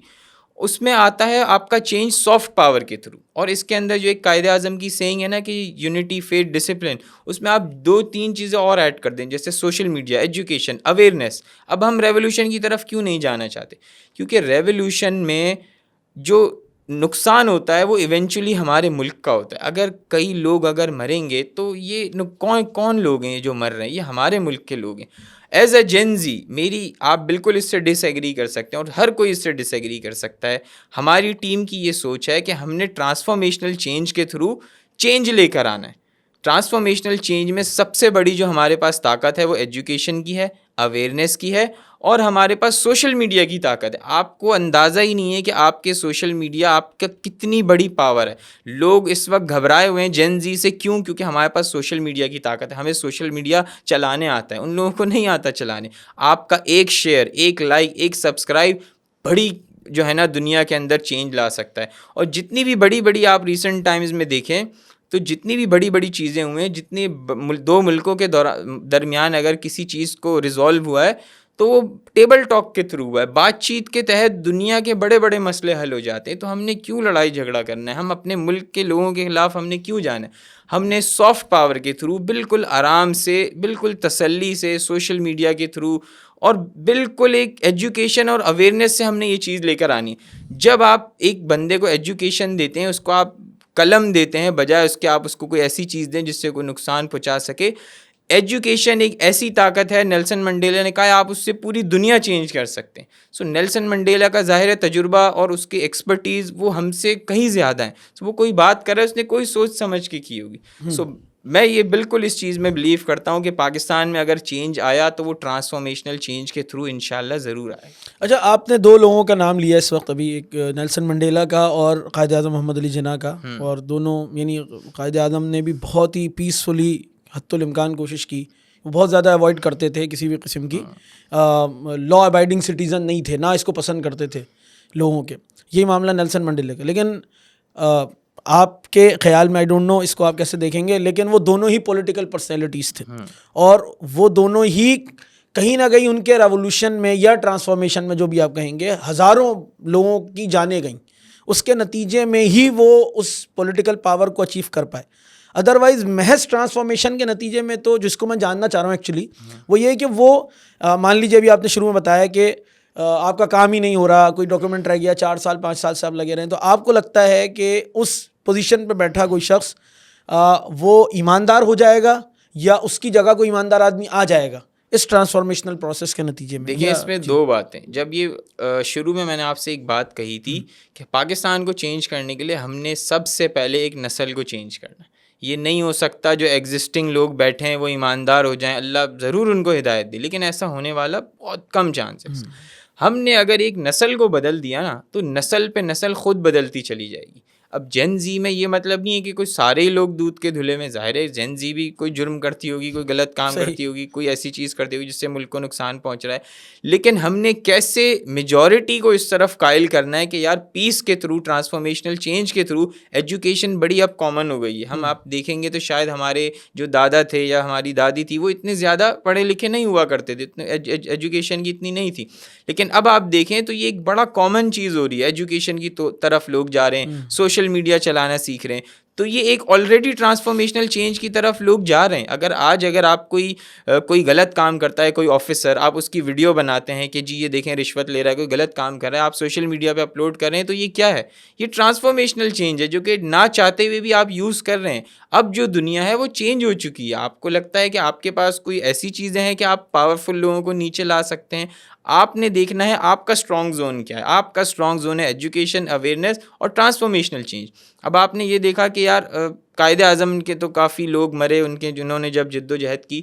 اس میں آتا ہے آپ کا چینج سافٹ پاور کے تھرو. اور اس کے اندر جو ایک قائد اعظم کی سینگ ہے نا کہ یونٹی, فیتھ, ڈسپلن, اس میں آپ 2-3 چیزیں اور ایڈ کر دیں, جیسے سوشل میڈیا, ایجوکیشن, اویئرنیس. اب ہم ریولوشن کی طرف کیوں نہیں جانا چاہتے؟ کیونکہ ریولوشن میں جو نقصان ہوتا ہے وہ ایونچولی ہمارے ملک کا ہوتا ہے. اگر کئی لوگ اگر مریں گے تو یہ کون لوگ ہیں جو مر رہے ہیں؟ یہ ہمارے ملک کے لوگ ہیں. ایز اے جین زی آپ بالکل اس سے ڈس ایگری کر سکتے ہیں, اور ہر کوئی اس سے ڈس ایگری کر سکتا ہے. ہماری ٹیم کی یہ سوچ ہے کہ ہم نے ٹرانسفارمیشنل چینج کے تھرو چینج لے کر آنا ہے. ٹرانسفارمیشنل چینج میں سب سے بڑی جو ہمارے پاس طاقت ہے وہ ایجوکیشن کی ہے, اویئرنیس کی ہے, اور ہمارے پاس سوشل میڈیا کی طاقت ہے. آپ کو اندازہ ہی نہیں ہے کہ آپ کے سوشل میڈیا آپ کا کتنی بڑی پاور ہے. لوگ اس وقت گھبرائے ہوئے ہیں جین زی سے. کیوں؟ کیونکہ ہمارے پاس سوشل میڈیا کی طاقت ہے, ہمیں سوشل میڈیا چلانے آتا ہے, ان لوگوں کو نہیں آتا چلانے. آپ کا ایک شیئر, ایک لائک, ایک سبسکرائب بڑی جو ہے نا دنیا کے اندر چینج لا سکتا ہے. اور جتنی بھی بڑی آپ ریسنٹ ٹائمز میں دیکھیں تو جتنی بھی بڑی چیزیں ہوئے ہیں, جتنی 2 ملکوں کے درمیان اگر کسی چیز کو ریزالو ہوا ہے تو وہ ٹیبل ٹاک کے تھرو ہوا ہے. بات چیت کے تحت دنیا کے بڑے مسئلے حل ہو جاتے ہیں. تو ہم نے کیوں لڑائی جھگڑا کرنا ہے؟ ہم اپنے ملک کے لوگوں کے خلاف ہم نے کیوں جانا ہے؟ ہم نے سافٹ پاور کے تھرو بالکل آرام سے, بالکل تسلی سے, سوشل میڈیا کے تھرو اور بالکل ایک ایجوکیشن اور اویئرنیس سے ہم نے یہ چیز لے کر آنی. جب آپ ایک بندے کو ایجوکیشن دیتے ہیں, اس کو آپ قلم دیتے ہیں, بجائے اس کے آپ اس کو کوئی ایسی چیز دیں جس سے کوئی نقصان پہنچا سکے. ایجوکیشن ایک ایسی طاقت ہے, نیلسن منڈیلا نے کہا آپ اس سے پوری دنیا چینج کر سکتے ہیں. سو نیلسن منڈیلا کا ظاہر تجربہ اور اس کی ایکسپرٹیز وہ ہم سے کہیں زیادہ ہیں. سو وہ کوئی بات کر رہا ہے, اس نے کوئی سوچ سمجھ کے کی ہوگی. سو میں یہ بالکل اس چیز میں بلیو کرتا ہوں کہ پاکستان میں اگر چینج آیا تو وہ ٹرانسفارمیشنل چینج کے تھرو انشاءاللہ ضرور آئے. اچھا، آپ نے 2 لوگوں کا نام لیا اس وقت ابھی، ایک نیلسن منڈیلا کا اور قائد اعظم محمد علی جناح کا، اور دونوں یعنی قائد اعظم نے بھی بہت ہی پیسفلی حتی الامکان کوشش کی. وہ بہت زیادہ اوائڈ کرتے تھے کسی بھی قسم کی لا ابائڈنگ سٹیزن نہیں تھے، نہ اس کو پسند کرتے تھے لوگوں کے. یہی معاملہ نیلسن منڈیلا کا. لیکن آپ کے خیال میں، آئی ڈونٹ نو اس کو آپ کیسے دیکھیں گے، لیکن وہ دونوں ہی پولیٹیکل پرسنالٹیز تھے، اور وہ دونوں ہی کہیں نہ کہیں ان کے ریولوشن میں یا ٹرانسفارمیشن میں، جو بھی آپ کہیں گے، ہزاروں لوگوں کی جانیں گئیں. اس کے نتیجے میں ہی وہ اس پولیٹیکل پاور کو اچیو کر پائے. ادروائز محض ٹرانسفارمیشن کے نتیجے میں تو جس کو میں جاننا چاہ رہا ہوں ایکچولی وہ یہ ہے کہ وہ مان لیجیے ابھی آپ نے شروع میں بتایا کہ آپ کا کام ہی نہیں ہو رہا، کوئی ڈاکیومنٹ رہ گیا، 4 سال 5 سال سے آپ لگے رہے ہیں، تو آپ کو لگتا ہے کہ اس پوزیشن پہ بیٹھا کوئی شخص وہ ایماندار ہو جائے گا یا اس کی جگہ کوئی ایماندار آدمی آ جائے گا اس ٹرانسفارمیشنل پروسیس کے نتیجے میں؟ دیکھیں، اس میں 2 باتیں. جب یہ شروع میں نے آپ سے ایک بات کہی تھی کہ پاکستان کو چینج کرنے کے لیے ہم نے سب سے پہلے ایک نسل کو چینج کرنا ہے. یہ نہیں ہو سکتا جو ایگزسٹنگ لوگ بیٹھے ہیں وہ ایماندار ہو جائیں، اللہ ضرور ان کو ہدایت دے، لیکن ایسا ہونے والا بہت کم چانسز. ہم نے اگر ایک نسل کو بدل دیا نا تو نسل پہ نسل خود بدلتی چلی جائے گی. اب جین زی میں یہ مطلب نہیں ہے کہ کوئی سارے ہی لوگ دودھ کے دھلے میں، ظاہر ہے جین زی بھی کوئی جرم کرتی ہوگی، کوئی غلط کام کرتی ہوگی، کوئی ایسی چیز کرتی ہوگی جس سے ملک کو نقصان پہنچ رہا ہے. لیکن ہم نے کیسے میجورٹی کو اس طرف قائل کرنا ہے کہ یار پیس کے تھرو، ٹرانسفارمیشنل چینج کے تھرو ایجوکیشن بڑی اب کامن ہو گئی ہے. ہم آپ دیکھیں گے تو شاید ہمارے جو دادا تھے یا ہماری دادی تھی وہ اتنے زیادہ پڑھے لکھے نہیں ہوا کرتے تھے، ایجوکیشن کی اتنی نہیں تھی. لیکن اب آپ دیکھیں تو یہ ایک بڑا کامن چیز ہو رہی ہے، ایجوکیشن کی طرف لوگ جا رہے ہیں، سوشل میڈیا چلانا سیکھ رہے ہیں. تو یہ ایک آلریڈی ٹرانسفارمیشنل چینج کی طرف لوگ جا رہے ہیں. اگر آپ کوئی غلط کام کرتا ہے، کوئی آفیسر، آپ اس کی ویڈیو بناتے ہیں کہ جی یہ دیکھیں رشوت لے رہا ہے، کوئی غلط کام کر رہا ہے، آپ سوشل میڈیا پہ اپلوڈ کر رہے ہیں، تو یہ کیا ہے؟ یہ ٹرانسفارمیشنل چینج ہے جو کہ نہ چاہتے ہوئے بھی آپ یوز کر رہے ہیں. اب جو دنیا ہے وہ چینج ہو چکی ہے. آپ کو لگتا ہے کہ آپ کے پاس کوئی ایسی چیزیں ہیں کہ آپ پاورفل لوگوں کو نیچے لا سکتے ہیں. آپ نے دیکھنا ہے آپ کا اسٹرانگ زون کیا ہے. آپ کا اسٹرانگ زون ہے ایجوکیشن، اویئرنیس اور ٹرانسفارمیشنل چینج. اب آپ نے یہ دیکھا کہ یار قائد اعظم کے تو کافی لوگ مرے ان کے، جنہوں نے جب جد و جہد کی.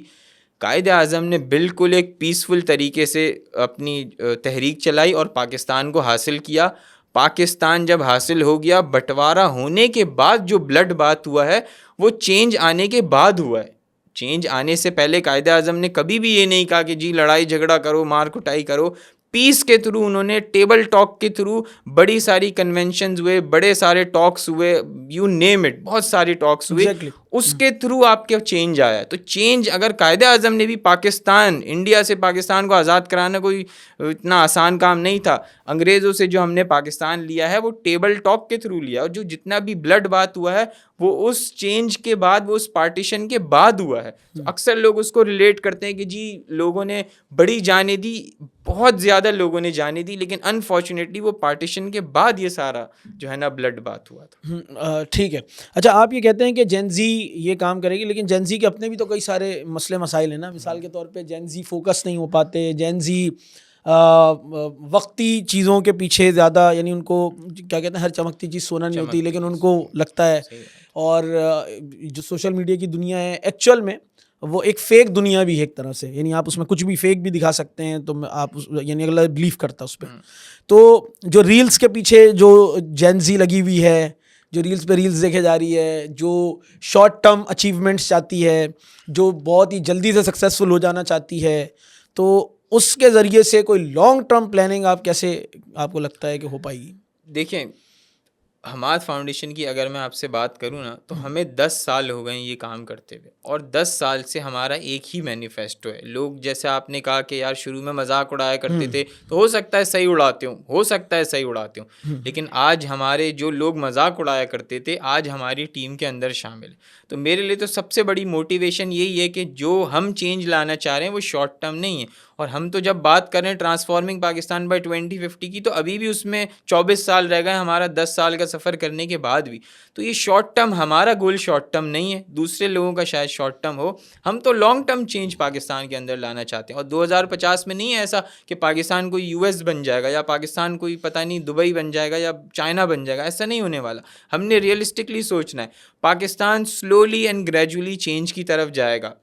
قائد اعظم نے بالکل ایک پیسفل طریقے سے اپنی تحریک چلائی اور پاکستان کو حاصل کیا. پاکستان جب حاصل ہو گیا، بٹوارہ ہونے کے بعد جو بلڈ بات ہوا ہے وہ چینج آنے کے بعد ہوا ہے. چینج آنے سے پہلے قائد اعظم نے کبھی بھی یہ نہیں کہا کہ جی لڑائی جھگڑا کرو، مار کٹائی کرو. پیس کے تھرو انہوں نے، ٹیبل ٹاک کے تھرو بڑی ساری کنونشنز ہوئے، بڑے سارے ٹاکس ہوئے، یو نیم اٹ، بہت سارے ٹاکس ہوئے. اس کے تھرو آپ کے چینج آیا. تو چینج اگر قائد اعظم نے بھی انڈیا سے پاکستان کو آزاد کرانا کوئی اتنا آسان کام نہیں تھا. انگریزوں سے جو ہم نے پاکستان لیا ہے وہ ٹیبل ٹاک کے تھرو لیا، اور جو جتنا بھی بلڈ بات ہوا ہے وہ اس چینج کے بعد، وہ اس پارٹیشن کے بعد ہوا ہے. اکثر لوگ اس کو ریلیٹ کرتے ہیں کہ جی لوگوں نے بڑی جانیں دی، بہت زیادہ لوگوں نے جانیں دی، لیکن انفارچونیٹلی وہ پارٹیشن کے بعد یہ سارا جو ہے نا بلڈ بات ہوا تھا. ٹھیک ہے. اچھا، آپ یہ کہتے ہیں کہ جین زی یہ کام کرے گی، لیکن جین زی کے اپنے بھی تو کئی سارے مسئلے مسائل ہیں نا. مثال کے طور پہ جین زی فوکس نہیں ہو پاتے، جین زی وقتی چیزوں کے پیچھے زیادہ، یعنی ان کو کیا کہتے ہیں، ہر چمکتی چیز سونا نہیں ہوتی، لیکن ان کو لگتا ہے. اور جو سوشل میڈیا کی دنیا ہے ایکچوئل میں وہ ایک فیک دنیا بھی ہے ایک طرح سے، یعنی آپ اس میں کچھ بھی فیک بھی دکھا سکتے ہیں تو آپ یعنی اگلا بلیو کرتا ہے اس پہ. تو جو ریلز کے پیچھے جو جین زی لگی ہوئی ہے، جو ریلز پہ ریلز دیکھے جا رہی ہے، جو شارٹ ٹرم اچیومنٹس چاہتی ہے، جو بہت ہی جلدی سے سکسیزفل ہو جانا چاہتی ہے، تو اس کے ذریعے سے کوئی لانگ ٹرم پلاننگ آپ کو لگتا ہے کہ ہو پائے گی؟ دیکھیں، حماد فاؤنڈیشن کی اگر میں آپ سے بات کروں نا تو ہمیں 10 سال ہو گئے یہ کام کرتے ہوئے، اور 10 سال سے ہمارا ایک ہی مینیفیسٹو ہے. لوگ جیسے آپ نے کہا کہ یار شروع میں مذاق اڑایا کرتے تھے، تو ہو سکتا ہے صحیح اڑاتے ہوں، لیکن آج ہمارے جو لوگ مذاق اڑایا کرتے تھے آج ہماری ٹیم کے اندر شامل ہیں. تو میرے لیے تو سب سے بڑی موٹیویشن یہی ہے کہ جو ہم چینج لانا چاہ رہے ہیں وہ شارٹ ٹرم نہیں ہے. اور ہم تو جب بات کریں ٹرانسفارمنگ پاکستان بائی 2050 کی، تو ابھی بھی اس میں 24 سال رہ گئے ہمارا 10 سال کا سفر کرنے کے بعد بھی. تو یہ شارٹ ٹرم، ہمارا گول شارٹ ٹرم نہیں ہے، دوسرے لوگوں کا شاید شارٹ ٹرم ہو. ہم تو لانگ ٹرم چینج پاکستان کے اندر لانا چاہتے ہیں، اور 2050 میں نہیں ہے ایسا کہ پاکستان کوئی یو ایس بن جائے گا، یا پاکستان کوئی پتہ نہیں دبئی بن جائے گا یا چائنا بن جائے گا. ایسا نہیں ہونے والا. ہم نے ریئلسٹکلی سوچنا ہے. Pakistan slowly and gradually change کی طرف جائے گا،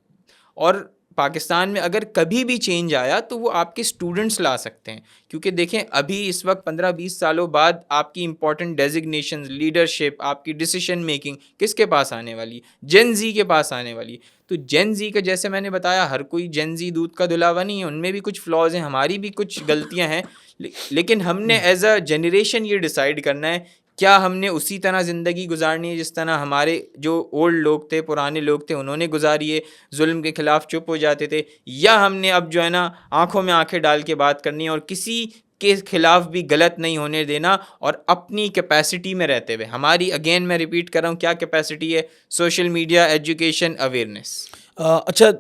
اور پاکستان میں اگر کبھی بھی چینج آیا تو وہ آپ کے اسٹوڈنٹس لا سکتے ہیں. کیونکہ دیکھیں ابھی اس وقت 15-20 سالوں بعد آپ کی امپورٹنٹ ڈیزگنیشنز، لیڈرشپ، آپ کی ڈیسیشن میکنگ کس کے پاس آنے والی ہے؟ جین زی کے پاس آنے والی ہے. تو جین زی کا جیسے میں نے بتایا، ہر کوئی جین زی دودھ کا دھلاوا نہیں ہے، ان میں بھی کچھ فلاز ہیں، ہماری بھی کچھ غلطیاں ہیں. لیکن ہم نے ایز اے جنریشن یہ ڈیسائیڈ کرنا ہے، کیا ہم نے اسی طرح زندگی گزارنی ہے جس طرح ہمارے جو اولڈ لوگ تھے، پرانے لوگ تھے، انہوں نے گزاری ہے، ظلم کے خلاف چپ ہو جاتے تھے، یا ہم نے اب جو ہے نا آنکھوں میں آنکھیں ڈال کے بات کرنی ہے اور کسی کے خلاف بھی غلط نہیں ہونے دینا، اور اپنی کیپیسٹی میں رہتے ہوئے. ہماری اگین میں ریپیٹ کر رہا ہوں، کیا کیپیسٹی ہے؟ Social media, education, awareness. اچھا،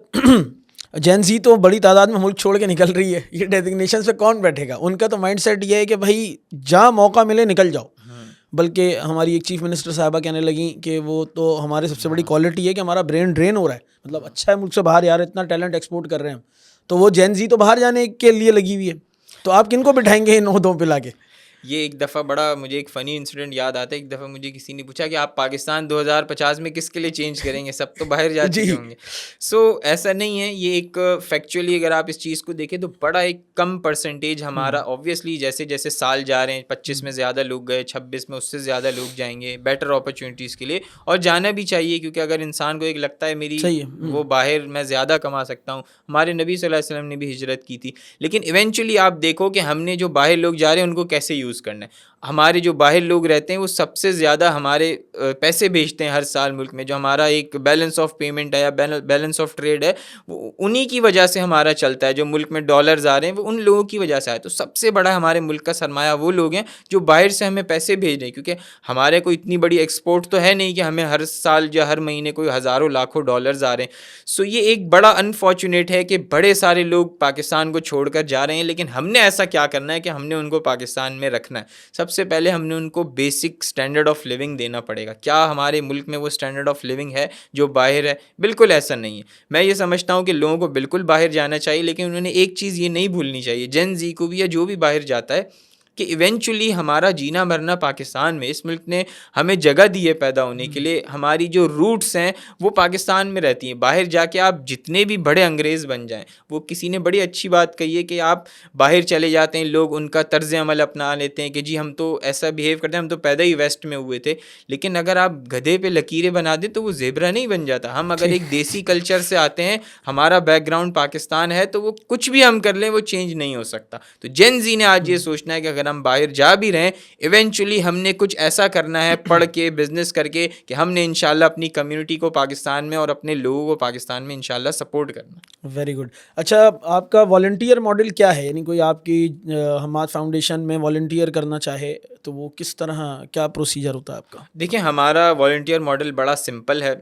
جین زی تو بڑی تعداد میں ملک چھوڑ کے نکل رہی ہے، یہ ڈیزگنیشن پہ کون بیٹھے گا؟ ان کا تو مائنڈ سیٹ یہ ہے کہ بھائی جہاں موقع ملے نکل جاؤ. بلکہ ہماری ایک چیف منسٹر صاحبہ کہنے لگیں کہ وہ تو ہمارے سب سے بڑی کوالٹی ہے کہ ہمارا برین ڈرین ہو رہا ہے، مطلب اچھا ہے ملک سے باہر، یار اتنا ٹیلنٹ ایکسپورٹ کر رہے ہیں ہم. تو وہ جین زی تو باہر جانے کے لیے لگی ہوئی ہے، تو آپ کن کو بٹھائیں گے ان عہدوں پہ لا کے؟ یہ ایک دفعہ بڑا مجھے ایک فنی انسیڈنٹ یاد آتا ہے. ایک دفعہ مجھے کسی نے پوچھا کہ آپ پاکستان 2050 میں کس کے لیے چینج کریں گے؟ سب تو باہر جا چکے ہوں گے. سو ایسا نہیں ہے. یہ ایک فیکچولی اگر آپ اس چیز کو دیکھیں تو بڑا ایک کم پرسنٹیج ہمارا، آبویسلی جیسے جیسے سال جا رہے ہیں، 25 میں زیادہ لوگ گئے، 26 میں اس سے زیادہ لوگ جائیں گے بیٹر اپرچونیٹیز کے لیے. اور جانا بھی چاہیے، کیونکہ اگر انسان کو ایک لگتا ہے میری وہ باہر میں زیادہ کما سکتا ہوں. ہمارے نبی صلی اللہ علیہ وسلم نے بھی ہجرت کی تھی. لیکن ایونچولی آپ دیکھو کہ ہم نے جو باہر لوگ جا رہے ہیں ان کو کیسے یوز کرنا ہے. ہمارے جو باہر لوگ رہتے ہیں وہ سب سے زیادہ ہمارے پیسے بھیجتے ہیں ہر سال ملک میں. جو ہمارا ایک بیلنس آف پیمنٹ ہے یا بیلنس آف ٹریڈ ہے، وہ انہی کی وجہ سے ہمارا چلتا ہے. جو ملک میں ڈالرز آ رہے ہیں وہ ان لوگوں کی وجہ سے آئے. تو سب سے بڑا ہمارے ملک کا سرمایہ وہ لوگ ہیں جو باہر سے ہمیں پیسے بھیج رہے ہیں. کیونکہ ہمارے کوئی اتنی بڑی ایکسپورٹ تو ہے نہیں کہ ہمیں ہر سال یا ہر مہینے کوئی ہزاروں لاکھوں ڈالرز آ رہے ہیں. سو یہ ایک بڑا انفارچونیٹ ہے کہ بڑے سارے لوگ پاکستان کو چھوڑ کر جا رہے ہیں. لیکن ہم نے ایسا کیا کرنا ہے کہ ہم نے ان کو پاکستان میں رکھنا ہے. سب سے پہلے ہم نے ان کو بیسک سٹینڈرڈ آف لیونگ دینا پڑے گا. کیا ہمارے ملک میں وہ سٹینڈرڈ آف لیونگ ہے جو باہر ہے؟ بالکل ایسا نہیں ہے. میں یہ سمجھتا ہوں کہ لوگوں کو بالکل باہر جانا چاہیے، لیکن انہوں نے ایک چیز یہ نہیں بھولنی چاہیے، جین زی کو بھی یا جو بھی باہر جاتا ہے، کہ ایونچولی ہمارا جینا مرنا پاکستان میں، اس ملک نے ہمیں جگہ دی ہے پیدا ہونے کے لیے. ہماری جو روٹس ہیں وہ پاکستان میں رہتی ہیں. باہر جا کے آپ جتنے بھی بڑے انگریز بن جائیں، وہ کسی نے بڑی اچھی بات کہی ہے کہ آپ باہر چلے جاتے ہیں، لوگ ان کا طرز عمل اپنا لیتے ہیں کہ جی ہم تو ایسا بیہیو کرتے ہیں، ہم تو پیدا ہی ویسٹ میں ہوئے تھے. لیکن اگر آپ گدھے پہ لکیریں بنا دیں تو وہ زیبرا نہیں بن جاتا. ہم اگر ایک دیسی کلچر سے آتے ہیں، ہمارا بیک گراؤنڈ پاکستان ہے، تو وہ کچھ بھی ہم کر لیں وہ چینج نہیں ہو سکتا. تو جین زی نے آج یہ سوچنا ہے کہ اگر ہم باہر جا بھی رہے ہیں، ایونچولی ہم نے کچھ ایسا کرنا ہے پڑھ کے، بزنس کر کے، کہ ہم نے انشاءاللہ اپنی کمیونٹی کو پاکستان میں اور اپنے لوگوں کو پاکستان میں انشاءاللہ سپورٹ کرنا. Very good. اچھا، آپ کا والنٹیئر ماڈل کیا ہے؟ یعنی کوئی آپ کی حماد فاؤنڈیشن میں والنٹیئر کرنا چاہے تو وہ کس طرح، کیا پروسیجر ہوتا ہے آپ کا؟ دیکھیں ہمارا والنٹیئر ماڈل بڑا سمپل ہے.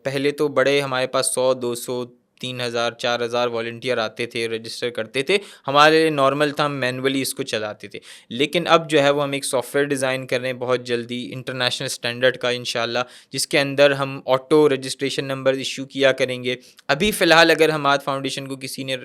پہلے تو بڑے ہمارے پاس 100 200 3000 4000 والنٹیئر آتے تھے، رجسٹر کرتے تھے. ہمارے لیے نارمل تھا، ہم مینولی اس کو چلاتے تھے. لیکن اب جو ہے وہ ہم ایک سافٹ ویئر ڈیزائن کر رہے ہیں بہت جلدی، انٹرنیشنل اسٹینڈرڈ کا انشاءاللہ، جس کے اندر ہم آٹو رجسٹریشن نمبر ایشو کیا کریں گے. ابھی فی الحال اگر حماد فاؤنڈیشن کو کسی نے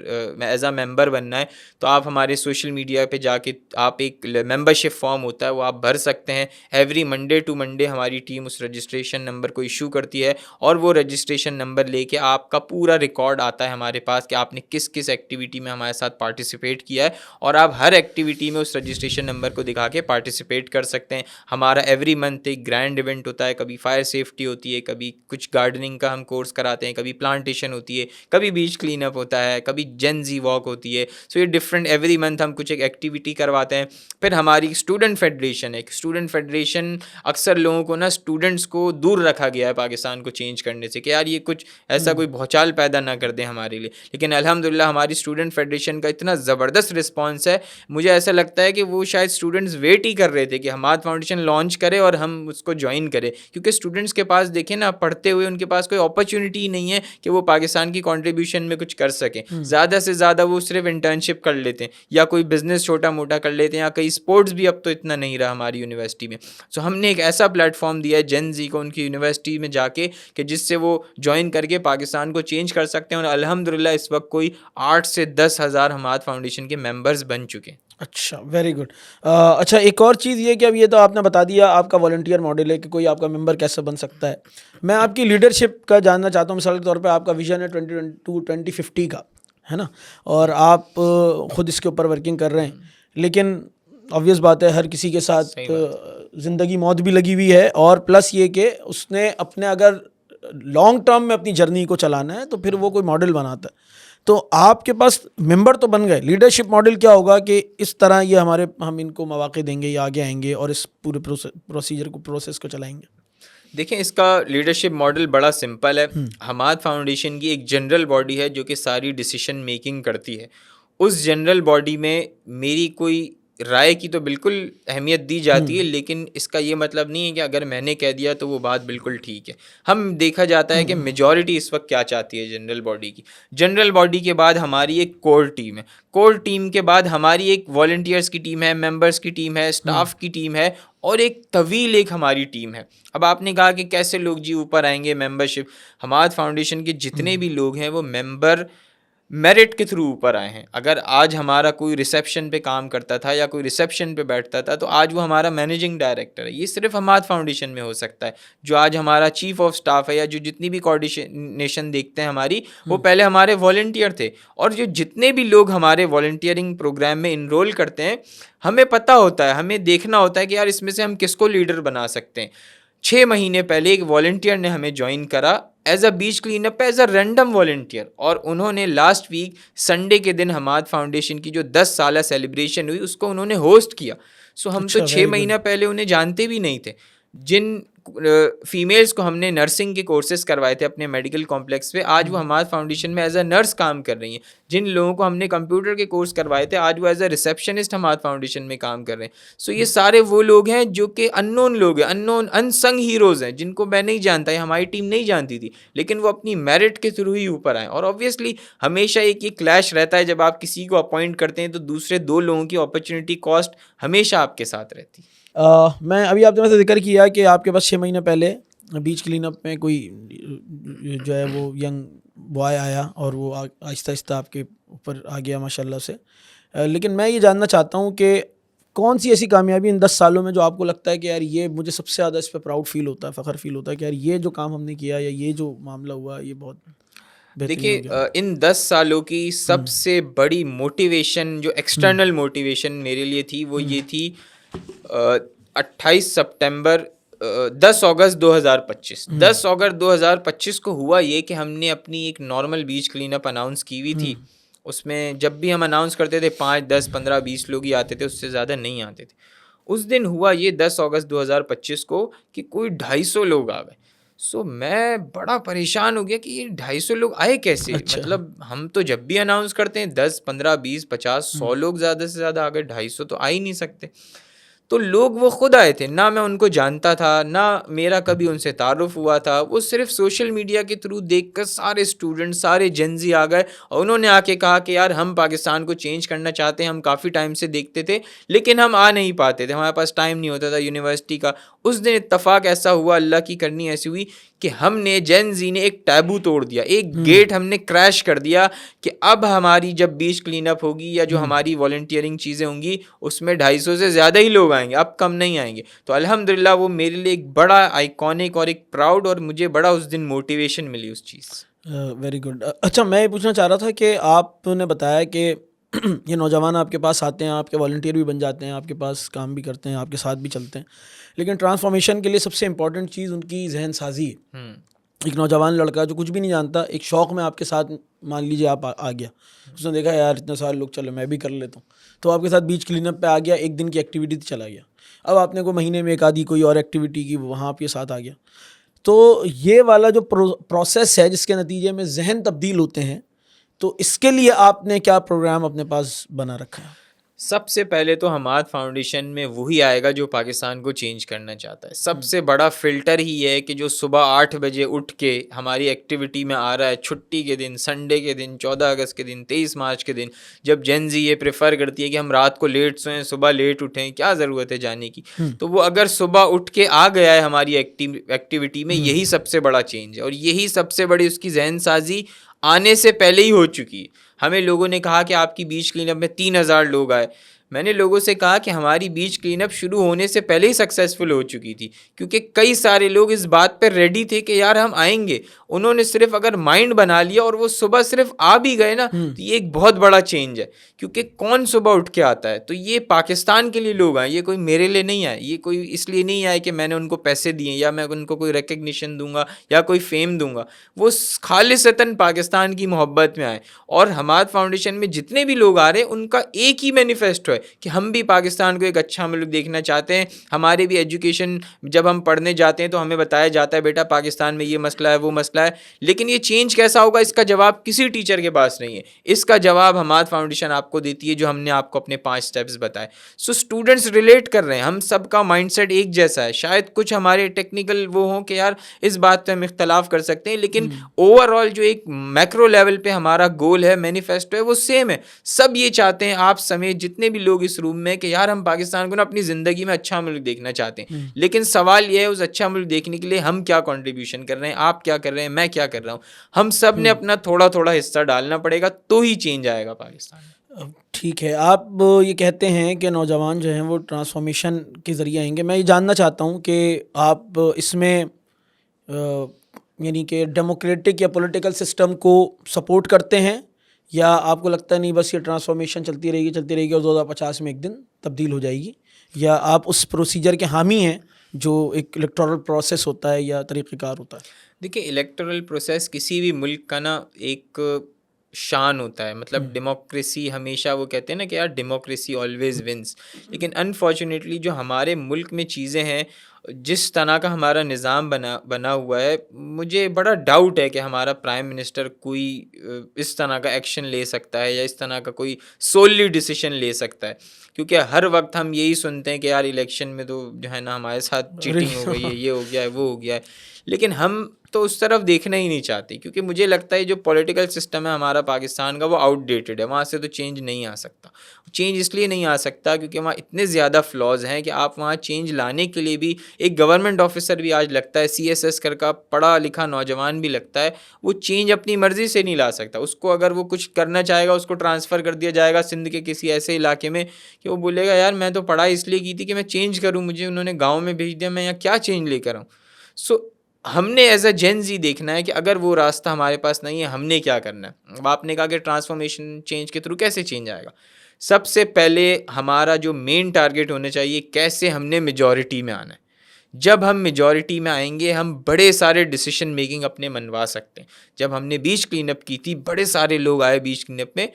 ایز اے ممبر بننا ہے تو آپ ہمارے سوشل میڈیا پہ جا کے آپ ایک ممبرشپ فارم ہوتا ہے وہ آپ بھر سکتے ہیں. ایوری منڈے ٹو منڈے ہماری ٹیم اس رجسٹریشن نمبر کو ایشو کرتی ہے، اور وہ رجسٹریشن نمبر لے کے آپ کا پورا ریکارڈ آتا ہے ہمارے پاس کہ آپ نے کس کس ایکٹیویٹی میں ہمارے ساتھ پارٹیسپیٹ کیا ہے، اور آپ ہر ایکٹیویٹی میں اس رجسٹریشن نمبر کو دکھا کے پارٹیسپیٹ کر سکتے ہیں. ہمارا ایوری منتھ ایک گرینڈ ایونٹ ہوتا ہے، کبھی فائر سیفٹی ہوتی ہے، کبھی کچھ گارڈننگ کا ہم کورس کراتے ہیں، کبھی پلانٹیشن ہوتی ہے، کبھی بیچ کلین اپ ہوتا ہے، کبھی جین زی واک ہوتی ہے. سو یہ ڈفرینٹ ایوری منتھ ہم کچھ ایک ایکٹیویٹی کرواتے ہیں. پھر ہماری اسٹوڈنٹ فیڈریشن ہے. اسٹوڈنٹ فیڈریشن اکثر لوگوں کو نا اسٹوڈنٹس کو دور رکھا گیا ہے پاکستان کو چینج کرنے سے، کہ یار یہ کچھ ایسا کوئی بھوچال پیدا نہ کر دیں ہمارے لیے. لیکن الحمدللہ ہماری اسٹوڈنٹ فیڈریشن کا اتنا زبردست رسپانس ہے, مجھے ایسا لگتا ہے کہ وہ شاید اسٹوڈنٹس ویٹ ہی کر رہے تھے کہ حماد فاؤنڈیشن لانچ کرے اور ہم اس کو جوائن کریں, کیونکہ اسٹوڈنٹس کے پاس دیکھیں نا, پڑھتے ہوئے ان کے پاس کوئی اپرچونیٹی ہی نہیں ہے کہ وہ پاکستان کی کنٹریبیوشن میں کچھ کر سکیں. زیادہ سے زیادہ وہ صرف انٹرنشپ کر لیتے ہیں یا کوئی بزنس چھوٹا موٹا کر لیتے ہیں, یا کئی اسپورٹس بھی اب تو اتنا نہیں رہا ہماری یونیورسٹی میں. سو ہم نے ایک ایسا پلیٹ فارم دیا ہے جین زی کو ان کی یونیورسٹی میں جا کے کہ جس سے وہ جوائن کر کے پاکستان کو چینج کر سکتے ہیں, اور الحمدللہ اس وقت کوئی 8 سے 10 ہزار حماد فاؤنڈیشن کے ممبرز بن چکے ہیں. اچھا, ویری گڈ. اچھا, ایک اور چیز یہ کہ اب یہ تو آپ نے بتا دیا آپ کا والنٹیئر ماڈل ہے کہ کوئی آپ کا ممبر کیسے بن سکتا ہے. میں آپ کی لیڈرشپ کا جاننا چاہتا ہوں. مثال کے طور پہ آپ کا ویژن ہے 2022-2050 کا, ہے نا, اور آپ خود اس کے اوپر ورکنگ کر رہے ہیں, لیکن obvious بات ہے ہر کسی کے ساتھ زندگی موت بھی لگی ہوئی ہے, اور پلس یہ کہ اس نے اپنے اگر لانگ ٹرم میں اپنی جرنی کو چلانا ہے تو پھر وہ کوئی ماڈل بناتا ہے. تو آپ کے پاس ممبر تو بن گئے, لیڈرشپ ماڈل کیا ہوگا کہ اس طرح یہ ہم ان کو مواقع دیں گے یا آگے آئیں گے اور اس پورے پروسیس کو چلائیں گے؟ دیکھیں, اس کا لیڈرشپ ماڈل بڑا سمپل ہے. حماد فاؤنڈیشن کی ایک جنرل باڈی ہے جو کہ ساری ڈیسیشن میکنگ کرتی ہے. اس جنرل باڈی میں میری کوئی رائے کی تو بالکل اہمیت دی جاتی ہے, لیکن اس کا یہ مطلب نہیں ہے کہ اگر میں نے کہہ دیا تو وہ بات بالکل ٹھیک ہے. ہم دیکھا جاتا ہے کہ میجورٹی اس وقت کیا چاہتی ہے جنرل باڈی کی. جنرل باڈی کے بعد ہماری ایک کور ٹیم ہے, کور ٹیم کے بعد ہماری ایک والنٹیئرس کی ٹیم ہے, ممبرس کی ٹیم ہے, اسٹاف کی ٹیم ہے, اور ایک طویل ایک ہماری ٹیم ہے. اب آپ نے کہا کہ کیسے لوگ جی اوپر آئیں گے ممبرشپ. حماد فاؤنڈیشن کے جتنے بھی لوگ ہیں وہ ممبر میرٹ کے تھرو اوپر آئے ہیں. اگر آج ہمارا کوئی ریسیپشن پہ کام کرتا تھا یا کوئی ریسیپشن پہ بیٹھتا تھا تو آج وہ ہمارا مینیجنگ ڈائریکٹر ہے. یہ صرف حماد فاؤنڈیشن میں ہو سکتا ہے. جو آج ہمارا چیف آف اسٹاف ہے یا جو جتنی بھی کوآرڈینیشن دیکھتے ہیں ہماری, وہ پہلے ہمارے والنٹیئر تھے. اور جو جتنے بھی لوگ ہمارے والنٹیئرنگ پروگرام میں انرول کرتے ہیں, ہمیں پتہ ہوتا ہے, ہمیں دیکھنا ہوتا ہے کہ یار اس میں سے ہم کس کو لیڈر بنا سکتے ہیں. 6 مہینے پہلے ایک والنٹیئر نے ہمیں جوائن کرا as a beach clean up, as a random volunteer, اور انہوں نے لاسٹ ویک سنڈے کے دن حماد فاؤنڈیشن کی جو 10 سالہ سیلیبریشن ہوئی اس کو انہوں نے ہوسٹ کیا. سو ہم تو 6 مہینہ پہلے انہیں جانتے بھی نہیں تھے. جن فیمیلز کو ہم نے نرسنگ کے کورسز کروائے تھے اپنے میڈیکل کمپلیکس پہ, آج وہ حماد فاؤنڈیشن میں ایز اے نرس کام کر رہی ہیں. جن لوگوں کو ہم نے کمپیوٹر کے کورس کروائے تھے, آج وہ as a receptionist Hammad foundation میں کام کر رہے ہیں. سو یہ سارے وہ لوگ ہیں جو کہ ان نون لوگ ہیں, ان سنگ ہیروز ہیں, جن کو میں نہیں جانتا, یہ ہماری ٹیم نہیں جانتی تھی, لیکن وہ اپنی میرٹ کے تھرو ہی اوپر آئیں. اور اوبویسلی ہمیشہ ایک یہ کلیش رہتا ہے, جب آپ کسی کو اپوائنٹ کرتے ہیں تو دوسرے 2 لوگوں کی اپرچونیٹی کاسٹ ہمیشہ آپ کے ساتھ رہتی. میں ابھی آپ نے ویسے ذکر کیا کہ آپ کے پاس 6 مہینے پہلے بیچ کلین اپ میں کوئی جو ہے وہ ینگ بوائے آیا اور وہ آہستہ آہستہ آپ کے اوپر آ گیا ماشاء اللہ سے. لیکن میں یہ جاننا چاہتا ہوں کہ کون سی ایسی کامیابی ان 10 سالوں میں جو آپ کو لگتا ہے کہ یار یہ مجھے سب سے زیادہ اس پہ پراؤڈ فیل ہوتا ہے, فخر فیل ہوتا ہے کہ یار یہ جو کام ہم نے کیا یا یہ جو معاملہ ہوا یہ بہت دیکھیے, ان 10 سالوں کی سب سے بڑی موٹیویشن جو ایکسٹرنل موٹیویشن میرے لیے تھی وہ یہ تھی 28 سپٹمبر 10 اگست 2025. 10 اگست 2025 کو ہوا یہ کہ ہم نے اپنی ایک نارمل بیچ کلین اپ اناؤنس کی ہوئی تھی. اس میں جب بھی ہم اناؤنس کرتے تھے 5, 10, 15, 20 لوگ ہی آتے تھے, اس سے زیادہ نہیں آتے تھے. اس دن ہوا یہ 10 اگست 2025 کو کہ کوئی 250 لوگ آ گئے. سو میں بڑا پریشان ہو گیا کہ یہ 250 لوگ آئے کیسے. مطلب ہم تو جب بھی اناؤنس کرتے ہیں 10, 15, 20, 50, 100 لوگ زیادہ سے زیادہ آ گئے, 250 تو آ ہی نہیں سکتے. تو لوگ وہ خود آئے تھے, نہ میں ان کو جانتا تھا, نہ میرا کبھی ان سے تعارف ہوا تھا. وہ صرف سوشل میڈیا کے تھرو دیکھ کر سارے اسٹوڈنٹ, سارے جنزی آ گئے اور انہوں نے آ کے کہا کہ یار ہم پاکستان کو چینج کرنا چاہتے ہیں, ہم کافی ٹائم سے دیکھتے تھے لیکن ہم آ نہیں پاتے تھے, ہمارے پاس ٹائم نہیں ہوتا تھا یونیورسٹی کا. اس دن اتفاق ایسا ہوا, اللہ کی کرنی ایسی ہوئی کہ ہم نے جین زی نے ایک ٹیبو توڑ دیا, ایک گیٹ ہم نے کریش کر دیا کہ اب ہماری جب بیچ کلین اپ ہوگی یا جو ہماری والنٹیئرنگ چیزیں ہوں گی اس میں 250 سے زیادہ ہی لوگ آئیں گے, اب کم نہیں آئیں گے. تو الحمدللہ وہ میرے لیے ایک بڑا آئیکونک اور ایک پراؤڈ, اور مجھے بڑا اس دن موٹیویشن ملی اس چیز. Very good. اچھا, میں یہ پوچھنا چاہ رہا تھا کہ آپ نے بتایا کہ یہ نوجوان آپ کے پاس آتے ہیں, آپ کے والنٹیئر بھی بن جاتے ہیں, آپ کے پاس کام بھی کرتے ہیں, آپ کے ساتھ بھی چلتے ہیں, لیکن ٹرانسفارمیشن کے لیے سب سے امپورٹنٹ چیز ان کی ذہن سازی ہے. ایک نوجوان لڑکا جو کچھ بھی نہیں جانتا, ایک شوق میں آپ کے ساتھ مان لیجیے آپ آ گیا, اس نے دیکھا یار اتنے سارے لوگ چلے میں بھی کر لیتا ہوں, تو آپ کے ساتھ بیچ کلین اپ پہ آ گیا, ایک دن کی ایکٹیویٹی چلا گیا. اب آپ نے کوئی مہینے میں ایک آدھی کوئی اور ایکٹیویٹی کی, وہاں آپ کے ساتھ آ گیا. تو یہ والا جو پروسیس ہے جس کے نتیجے میں ذہن تبدیل ہوتے ہیں، تو اس کے لیے آپ نے کیا پروگرام اپنے پاس بنا رکھا ہے؟ سب سے پہلے تو حماد فاؤنڈیشن میں وہی آئے گا جو پاکستان کو چینج کرنا چاہتا ہے. سب سے بڑا فلٹر ہی ہے کہ جو صبح 8 بجے اٹھ کے ہماری ایکٹیویٹی میں آ رہا ہے، چھٹی کے دن، سنڈے کے دن، 14 اگست کے دن، 23 مارچ کے دن، جب جین زی یہ پریفر کرتی ہے کہ ہم رات کو لیٹ سوئیں، صبح لیٹ اٹھیں، کیا ضرورت ہے جانے کی. تو وہ اگر صبح اٹھ کے آ گیا ہے ہماری ایکٹیویٹی میں، یہی سب سے بڑا چینج ہے، اور یہی سب سے بڑی اس کی ذہن سازی آنے سے پہلے ہی ہو چکی ہے. ہمیں لوگوں نے کہا کہ آپ کی بیچ کلین اپ میں 3000 لوگ آئے. میں نے لوگوں سے کہا کہ ہماری بیچ کلین اپ شروع ہونے سے پہلے ہی سکسیزفل ہو چکی تھی، کیونکہ کئی سارے لوگ اس بات پر ریڈی تھے کہ یار ہم آئیں گے. انہوں نے صرف اگر مائنڈ بنا لیا اور وہ صبح صرف آ بھی گئے نا، تو یہ ایک بہت بڑا چینج ہے. کیونکہ کون صبح اٹھ کے آتا ہے؟ تو یہ پاکستان کے لیے لوگ آئے، یہ کوئی میرے لیے نہیں آئے، یہ کوئی اس لیے نہیں آئے کہ میں نے ان کو پیسے دیے یا میں ان کو کوئی ریکگنیشن دوں گا یا کوئی فیم دوں گا. وہ خالصتاً پاکستان کی محبت میں آئے. اور حماد فاؤنڈیشن میں جتنے بھی لوگ آ رہے ہیں ان کا ایک ہی مینیفیسٹو ہے کہ ہم بھی پاکستان کو ایک اچھا ملک دیکھنا چاہتے ہیں. ہمارے بھی ایجوکیشن جب ہم پڑھنے جاتے ہیں تو ہمیں بتایا جاتا ہے بیٹا پاکستان میں یہ مسئلہ ہے، وہ مسئلہ ہے، لیکن یہ چینج کیسا ہوگا اس کا جواب کسی ٹیچر کے پاس نہیں ہے. اس کا جواب حماد فاؤنڈیشن آپ کو دیتی ہے، جو ہم نے آپ کو اپنے 5 سٹیپس بتائے. سو اسٹوڈنٹس ریلیٹ کر رہے ہیں، ہم سب کا مائنڈ سیٹ ایک جیسا ہے. شاید کچھ ہمارے ٹیکنیکل وہ ہوں کہ یار اس بات پہ ہم اختلاف کر سکتے ہیں، لیکن اوور آل جو ایک میکرو لیول پہ ہمارا گول ہے، مینیفیسٹو ہے، وہ سیم ہے. سب یہ چاہتے ہیں، آپ سمیت جتنے بھی لوگ اس روم میں، کہ یار ہم پاکستان کو نا اپنی زندگی میں اچھا ملک دیکھنا چاہتے ہیں. لیکن سوال یہ ہے اس اچھا ملک دیکھنے کے لیے ہم کیا کنٹریبیوشن کر رہے ہیں، آپ کیا کر رہے ہیں، میں کیا کر رہا ہوں. ہم سب نے اپنا تھوڑا تھوڑا حصہ ڈالنا پڑے گا تو ہی چینج آئے گا پاکستان میں. ٹھیک ہے، آپ یہ کہتے ہیں کہ نوجوان جو ہیں وہ ٹرانسفارمیشن کے ذریعے آئیں گے. میں یہ جاننا چاہتا ہوں کہ آپ اس میں یعنی کہ ڈیموکریٹک یا پولیٹیکل سسٹم کو سپورٹ کرتے ہیں، یا آپ کو لگتا ہے نہیں بس یہ ٹرانسفارمیشن چلتی رہے گی اور 2050 میں ایک دن تبدیل ہو جائے گی، یا آپ اس پروسیجر کے حامی ہیں جو ایک الیکٹورل پروسیس ہوتا ہے یا طریقہ کار ہوتا ہے؟ دیکھیے، الیکٹورل پروسیس کسی بھی ملک کا نا ایک شان ہوتا ہے. مطلب ڈیموکریسی ہمیشہ، وہ کہتے ہیں نا کہ یار ڈیموکریسی آلویز ونس. لیکن انفارچونیٹلی جو ہمارے ملک میں چیزیں ہیں، جس طرح کا ہمارا نظام بنا ہوا ہے، مجھے بڑا ڈاؤٹ ہے کہ ہمارا پرائم منسٹر کوئی اس طرح کا ایکشن لے سکتا ہے یا اس طرح کا کوئی سوللی ڈیسیشن لے سکتا ہے. کیونکہ ہر وقت ہم یہی سنتے ہیں کہ یار الیکشن میں تو جو ہے نا ہمارے ساتھ چیٹنگ ہو گئی ہے، یہ ہو گیا ہے، وہ ہو گیا ہے. لیکن ہم تو اس طرف دیکھنا ہی نہیں چاہتے، کیونکہ مجھے لگتا ہے جو پولیٹیکل سسٹم ہے ہمارا پاکستان کا، وہ آؤٹ ڈیٹڈ ہے. وہاں سے تو چینج نہیں آ سکتا. چینج اس لیے نہیں آ سکتا کیونکہ وہاں اتنے زیادہ فلاز ہیں کہ آپ وہاں چینج لانے کے لیے بھی ایک گورنمنٹ آفیسر بھی آج لگتا ہے CSS کا پڑھا لکھا نوجوان بھی لگتا ہے، وہ چینج اپنی مرضی سے نہیں لا سکتا. اس کو اگر وہ کچھ کرنا چاہے گا، اس کو ٹرانسفر کر دیا جائے گا سندھ کے کسی ایسے علاقے میں کہ وہ بولے گا یار میں تو پڑھائی اس لیے کی تھی کہ میں چینج کروں، مجھے انہوں نے گاؤں میں بھیج دیا، میں یہاں کیا چینج لے کر آؤں. سو ہم نے ایز اے جین زی دیکھنا ہے کہ اگر وہ راستہ ہمارے پاس نہیں ہے، ہم نے کیا کرنا ہے. اب آپ نے کہا کہ ٹرانسفارمیشن چینج کے تھرو کیسے چینج آئے گا. سب سے پہلے ہمارا جو مین ٹارگیٹ ہونا چاہیے، کیسے ہم نے میجورٹی میں آنا ہے. جب ہم میجورٹی میں آئیں گے، ہم بڑے سارے ڈیسیشن میکنگ اپنے منوا سکتے ہیں. جب ہم نے بیچ کلین اپ کی تھی، بڑے سارے لوگ آئے بیچ کلین اپ میں،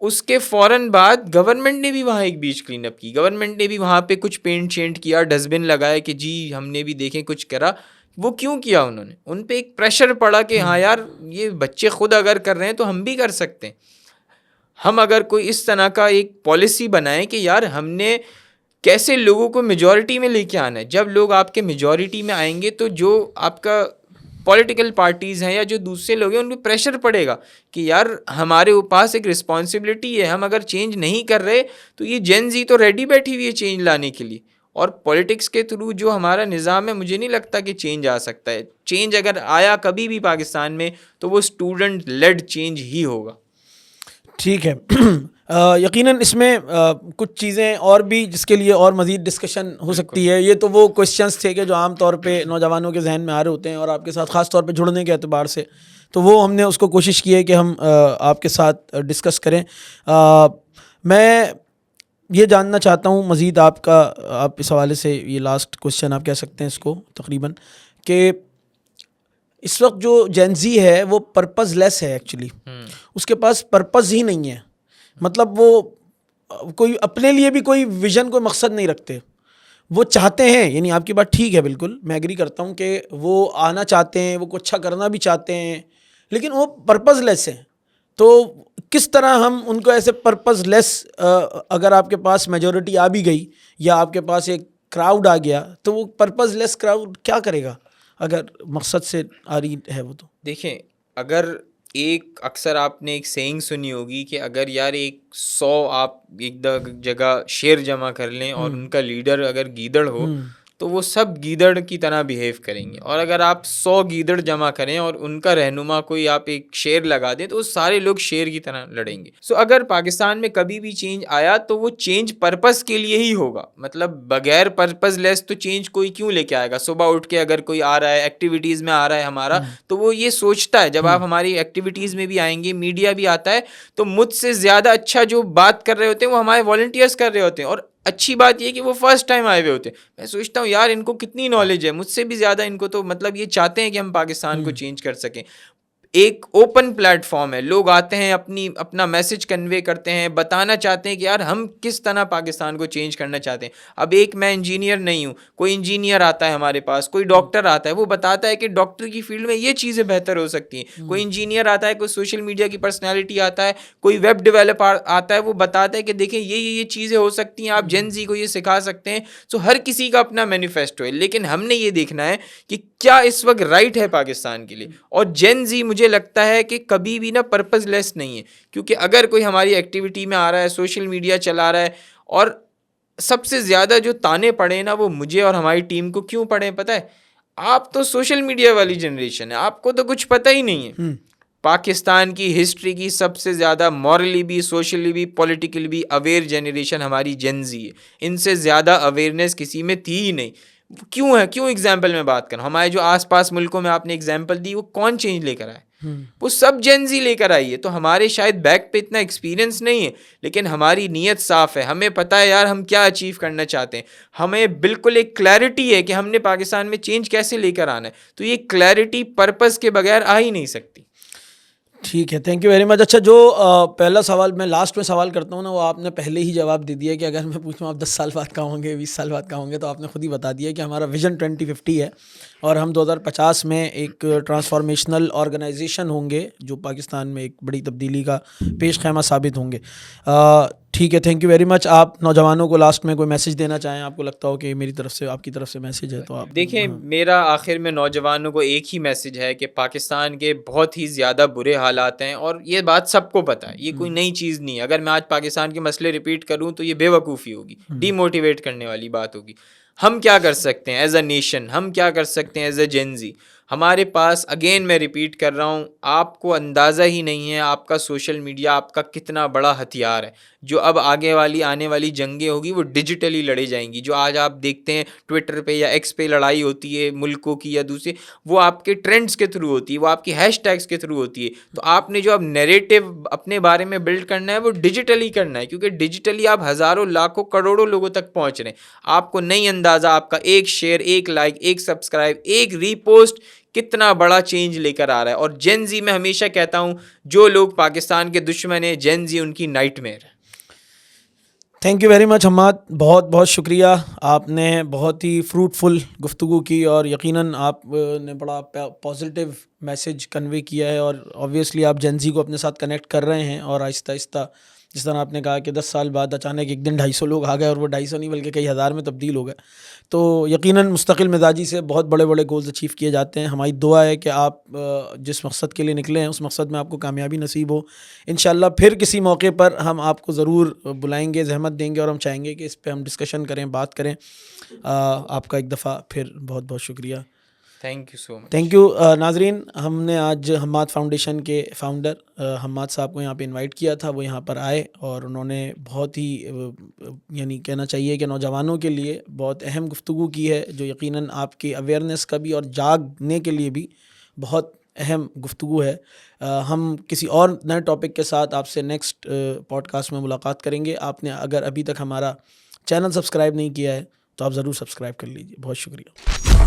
اس کے فوراً بعد گورنمنٹ نے بھی وہاں ایک بیچ کلین اپ کی. گورنمنٹ نے بھی وہاں پہ کچھ پینٹ شینٹ کیا، ڈسٹ بن لگائے کہ جی ہم نے بھی دیکھیں کچھ کرا. وہ کیوں کیا؟ انہوں نے، ان پہ ایک پریشر پڑا کہ ہاں یار یہ بچے خود اگر کر رہے ہیں تو ہم بھی کر سکتے ہیں. ہم اگر کوئی اس طرح کا ایک پالیسی بنائیں کہ یار ہم نے کیسے لوگوں کو میجورٹی میں لے کے آنا ہے. جب لوگ آپ کے میجورٹی میں آئیں گے تو جو آپ کا پولیٹیکل پارٹیز ہیں یا جو دوسرے لوگ ہیں، ان پہ پریشر پڑے گا کہ یار ہمارے پاس ایک رسپانسبلٹی ہے، ہم اگر چینج نہیں کر رہے تو یہ جین زی تو ریڈی بیٹھی ہوئی ہے چینج لانے کے لیے. اور پولیٹکس کے تھرو جو ہمارا نظام ہے، مجھے نہیں لگتا کہ چینج آ سکتا ہے. چینج اگر آیا کبھی بھی پاکستان میں تو وہ اسٹوڈنٹ لیڈ چینج ہی ہوگا. ٹھیک ہے. یقیناً اس میں کچھ چیزیں اور بھی جس کے لیے اور مزید ڈسکشن ہو سکتی ہے. یہ تو وہ کوشچنس تھے کہ جو عام طور پہ نوجوانوں کے ذہن میں آ رہے ہوتے ہیں، اور آپ کے ساتھ خاص طور پہ جڑنے کے اعتبار سے تو وہ ہم نے اس کو کوشش کی ہے کہ ہم آپ کے ساتھ ڈسکس کریں. میں یہ جاننا چاہتا ہوں مزید آپ اس حوالے سے، یہ لاسٹ کوشچن آپ کہہ سکتے ہیں اس کو تقریباً، کہ اس وقت جو جین زی ہے وہ پرپز لیس ہے. ایکچولی اس کے پاس پرپز ہی نہیں ہے. مطلب وہ کوئی اپنے لیے بھی کوئی ویژن، کوئی مقصد نہیں رکھتے. وہ چاہتے ہیں, یعنی آپ کی بات ٹھیک ہے, بالکل میں ایگری کرتا ہوں کہ وہ آنا چاہتے ہیں, وہ کچھ اچھا کرنا بھی چاہتے ہیں, لیکن وہ پرپز لیس ہیں. تو کس طرح ہم ان کو ایسے پرپز لیس, اگر آپ کے پاس میجورٹی آ بھی گئی یا آپ کے پاس ایک کراؤڈ آ گیا, تو وہ پرپز لیس کراؤڈ کیا کرے گا اگر مقصد سے آ رہی ہے وہ؟ تو دیکھیں, اگر ایک اکثر آپ نے ایک سینگ سنی ہوگی کہ اگر یار 100 آپ ایک جگہ شیر جمع کر لیں اور ان کا لیڈر اگر گیدڑ ہو تو وہ سب گیدڑ کی طرح بیہیو کریں گے, اور اگر آپ 100 گیدڑ جمع کریں اور ان کا رہنما کوئی آپ ایک شیر لگا دیں تو وہ سارے لوگ شیر کی طرح لڑیں گے. سو اگر پاکستان میں کبھی بھی چینج آیا تو وہ چینج پرپز کے لیے ہی ہوگا, مطلب بغیر پرپز لیس تو چینج کوئی کیوں لے کے آئے گا. صبح اٹھ کے اگر کوئی آ رہا ہے ایکٹیویٹیز میں آ رہا ہے ہمارا, تو وہ یہ سوچتا ہے جب آپ ہماری ایکٹیویٹیز میں بھی آئیں گے, میڈیا بھی آتا ہے, تو مجھ سے زیادہ اچھا جو بات کر رہے ہوتے ہیں وہ ہمارے والنٹیئرس کر رہے ہوتے ہیں, اور اچھی بات یہ کہ وہ فرسٹ ٹائم آئے ہوئے ہوتے ہیں. میں سوچتا ہوں یار ان کو کتنی نالج ہے, مجھ سے بھی زیادہ ان کو تو مطلب یہ چاہتے ہیں کہ ہم پاکستان کو چینج کر سکیں. ایک اوپن پلیٹ فارم ہے, لوگ آتے ہیں اپنا میسج کنوے کرتے ہیں, بتانا چاہتے ہیں کہ یار ہم کس طرح پاکستان کو چینج کرنا چاہتے ہیں. اب ایک میں انجینئر نہیں ہوں, کوئی انجینئر آتا ہے ہمارے پاس, کوئی ڈاکٹر آتا ہے, وہ بتاتا ہے کہ ڈاکٹر کی فیلڈ میں یہ چیزیں بہتر ہو سکتی ہیں. کوئی انجینئر آتا ہے, کوئی سوشل میڈیا کی پرسنالٹی آتا ہے, کوئی ویب ڈیولپر آتا ہے, وہ بتاتا ہے کہ دیکھیں یہ چیزیں ہو سکتی ہیں, آپ جین زی کو یہ سکھا سکتے ہیں. سو ہر کسی کا اپنا مینیفیسٹو ہے, لیکن ہم نے یہ دیکھنا ہے کہ کیا اس وقت رائٹ ہے پاکستان کے لیے. اور جین زی مجھے لگتا ہے کہ کبھی بھی نا پرپز لیس نہیں ہے, کیونکہ اگر کوئی ہماری ایکٹیویٹی میں آ رہا ہے, سوشل میڈیا چلا رہا ہے, اور سب سے زیادہ جو تانے پڑے نا وہ مجھے اور ہماری ٹیم کو کیوں پڑے پتہ ہے, آپ تو سوشل میڈیا والی جنریشن ہے, آپ کو تو کچھ پتہ ہی نہیں ہے. پاکستان کی ہسٹری کی سب سے زیادہ مورلی بھی, سوشلی بھی, پولیٹیکلی بھی اویئر جنریشن ہماری جین زی ہے. ان سے زیادہ اویئرنیس کسی میں تھی ہی نہیں. کیوں ہے, کیوں ایگزامپل میں بات کروں, ہمارے جو آس پاس ملکوں میں آپ نے ایگزامپل دی, وہ کون چینج لے کر آئے؟ وہ سب جین زی لے کر آئی ہے. تو ہمارے شاید بیک پہ اتنا ایکسپیرینس نہیں ہے, لیکن ہماری نیت صاف ہے, ہمیں پتہ ہے یار ہم کیا اچیو کرنا چاہتے ہیں, ہمیں بالکل ایک کلیئرٹی ہے کہ ہم نے پاکستان میں چینج کیسے لے کر آنا ہے. تو یہ کلیئرٹی پرپز کے بغیر آ ہی نہیں سکتی. ٹھیک ہے, تھینک یو ویری مچ. اچھا, جو پہلا سوال میں لاسٹ میں سوال کرتا ہوں نا, وہ آپ نے پہلے ہی جواب دے دیا کہ اگر میں پوچھوں آپ 10 سال بعد کہاں ہوں گے, 20 سال بعد کہاں ہوں گے, تو آپ نے خود ہی بتا دیا کہ ہمارا ویژن 2050 ہے اور ہم 2050 میں ایک ٹرانسفارمیشنل آرگنائزیشن ہوں گے جو پاکستان میں ایک بڑی تبدیلی کا پیش خیمہ ثابت ہوں گے. ٹھیک ہے, تھینک یو ویری مچ. آپ نوجوانوں کو لاسٹ میں کوئی میسج دینا چاہیں, آپ کو لگتا ہو کہ میری طرف سے, آپ کی طرف سے میسج ہے تو آپ دیکھیں, میرا آخر میں نوجوانوں کو ایک ہی میسج ہے کہ پاکستان کے بہت ہی زیادہ برے حالات ہیں, اور یہ بات سب کو پتہ ہے, یہ کوئی نئی چیز نہیں ہے. اگر میں آج پاکستان کے مسئلے ریپیٹ کروں تو یہ بے وقوفی ہوگی, ڈی موٹیویٹ کرنے والی بات ہوگی. ہم کیا کر سکتے ہیں ایز اے نیشن, ہم کیا کر سکتے ہیں ایز اے جین زی؟ ہمارے پاس, اگین میں ریپیٹ کر رہا ہوں, آپ کو اندازہ ہی نہیں ہے آپ کا سوشل میڈیا آپ کا کتنا بڑا ہتھیار ہے. جو اب آنے والی جنگیں ہوگی وہ ڈیجیٹلی لڑی جائیں گی. جو آج آپ دیکھتے ہیں ٹویٹر پہ یا ایکس پہ لڑائی ہوتی ہے ملکوں کی یا دوسرے, وہ آپ کے ٹرینڈز کے تھرو ہوتی ہے, وہ آپ کی ہیش ٹیگس کے تھرو ہوتی ہے. تو آپ نے جو اب نیریٹو اپنے بارے میں بلڈ کرنا ہے وہ ڈیجیٹلی کرنا ہے, کیونکہ ڈیجیٹلی آپ ہزاروں لاکھوں کروڑوں لوگوں تک پہنچ رہے ہیں. آپ کو نہیں اندازہ آپ کا ایک شیئر, ایک لائک, ایک سبسکرائب, ایک ری پوسٹ کتنا بڑا چینج لے کر آ رہا ہے. اور جین زی, میں ہمیشہ کہتا ہوں, جو لوگ پاکستان کے دشمن ہیں, جین زی ان کی نائٹ میئر ہے. Thank you very much Hammad, بہت بہت شکریہ. آپ نے بہت ہی فروٹفل گفتگو کی اور یقیناً آپ نے بڑا پازیٹیو میسج کنوے کیا ہے, اور آبویسلی آپ جین زی کو اپنے ساتھ کنیکٹ کر رہے ہیں, اور آہستہ آہستہ جس طرح آپ نے کہا کہ 10 سال بعد اچانک ایک دن 250 لوگ آ گئے, اور وہ 250 نہیں بلکہ کئی ہزار میں تبدیل ہو گئے. تو یقیناً مستقل مزاجی سے بہت بڑے بڑے گولز اچیو کیے جاتے ہیں. ہماری دعا ہے کہ آپ جس مقصد کے لیے نکلے ہیں اس مقصد میں آپ کو کامیابی نصیب ہو. انشاءاللہ پھر کسی موقع پر ہم آپ کو ضرور بلائیں گے, زحمت دیں گے, اور ہم چاہیں گے کہ اس پہ ہم ڈسکشن کریں, بات کریں. آپ کا ایک دفعہ پھر بہت بہت شکریہ. Thank you so much. Thank you. ناظرین, ہم نے آج حماد فاؤنڈیشن کے فاؤنڈر حماد صاحب کو یہاں پہ انوائٹ کیا تھا. وہ یہاں پر آئے اور انہوں نے بہت ہی یعنی کہنا چاہیے کہ نوجوانوں کے لیے بہت اہم گفتگو کی ہے, جو یقیناً آپ کی اویئرنیس کا بھی اور جاگنے کے لیے بھی بہت اہم گفتگو ہے. ہم کسی اور نئے ٹاپک کے ساتھ آپ سے نیکسٹ پوڈ کاسٹ میں ملاقات کریں گے. آپ نے اگر ابھی تک ہمارا چینل سبسکرائب نہیں کیا ہے تو آپ ضرور سبسکرائب کر لیجیے. بہت شکریہ.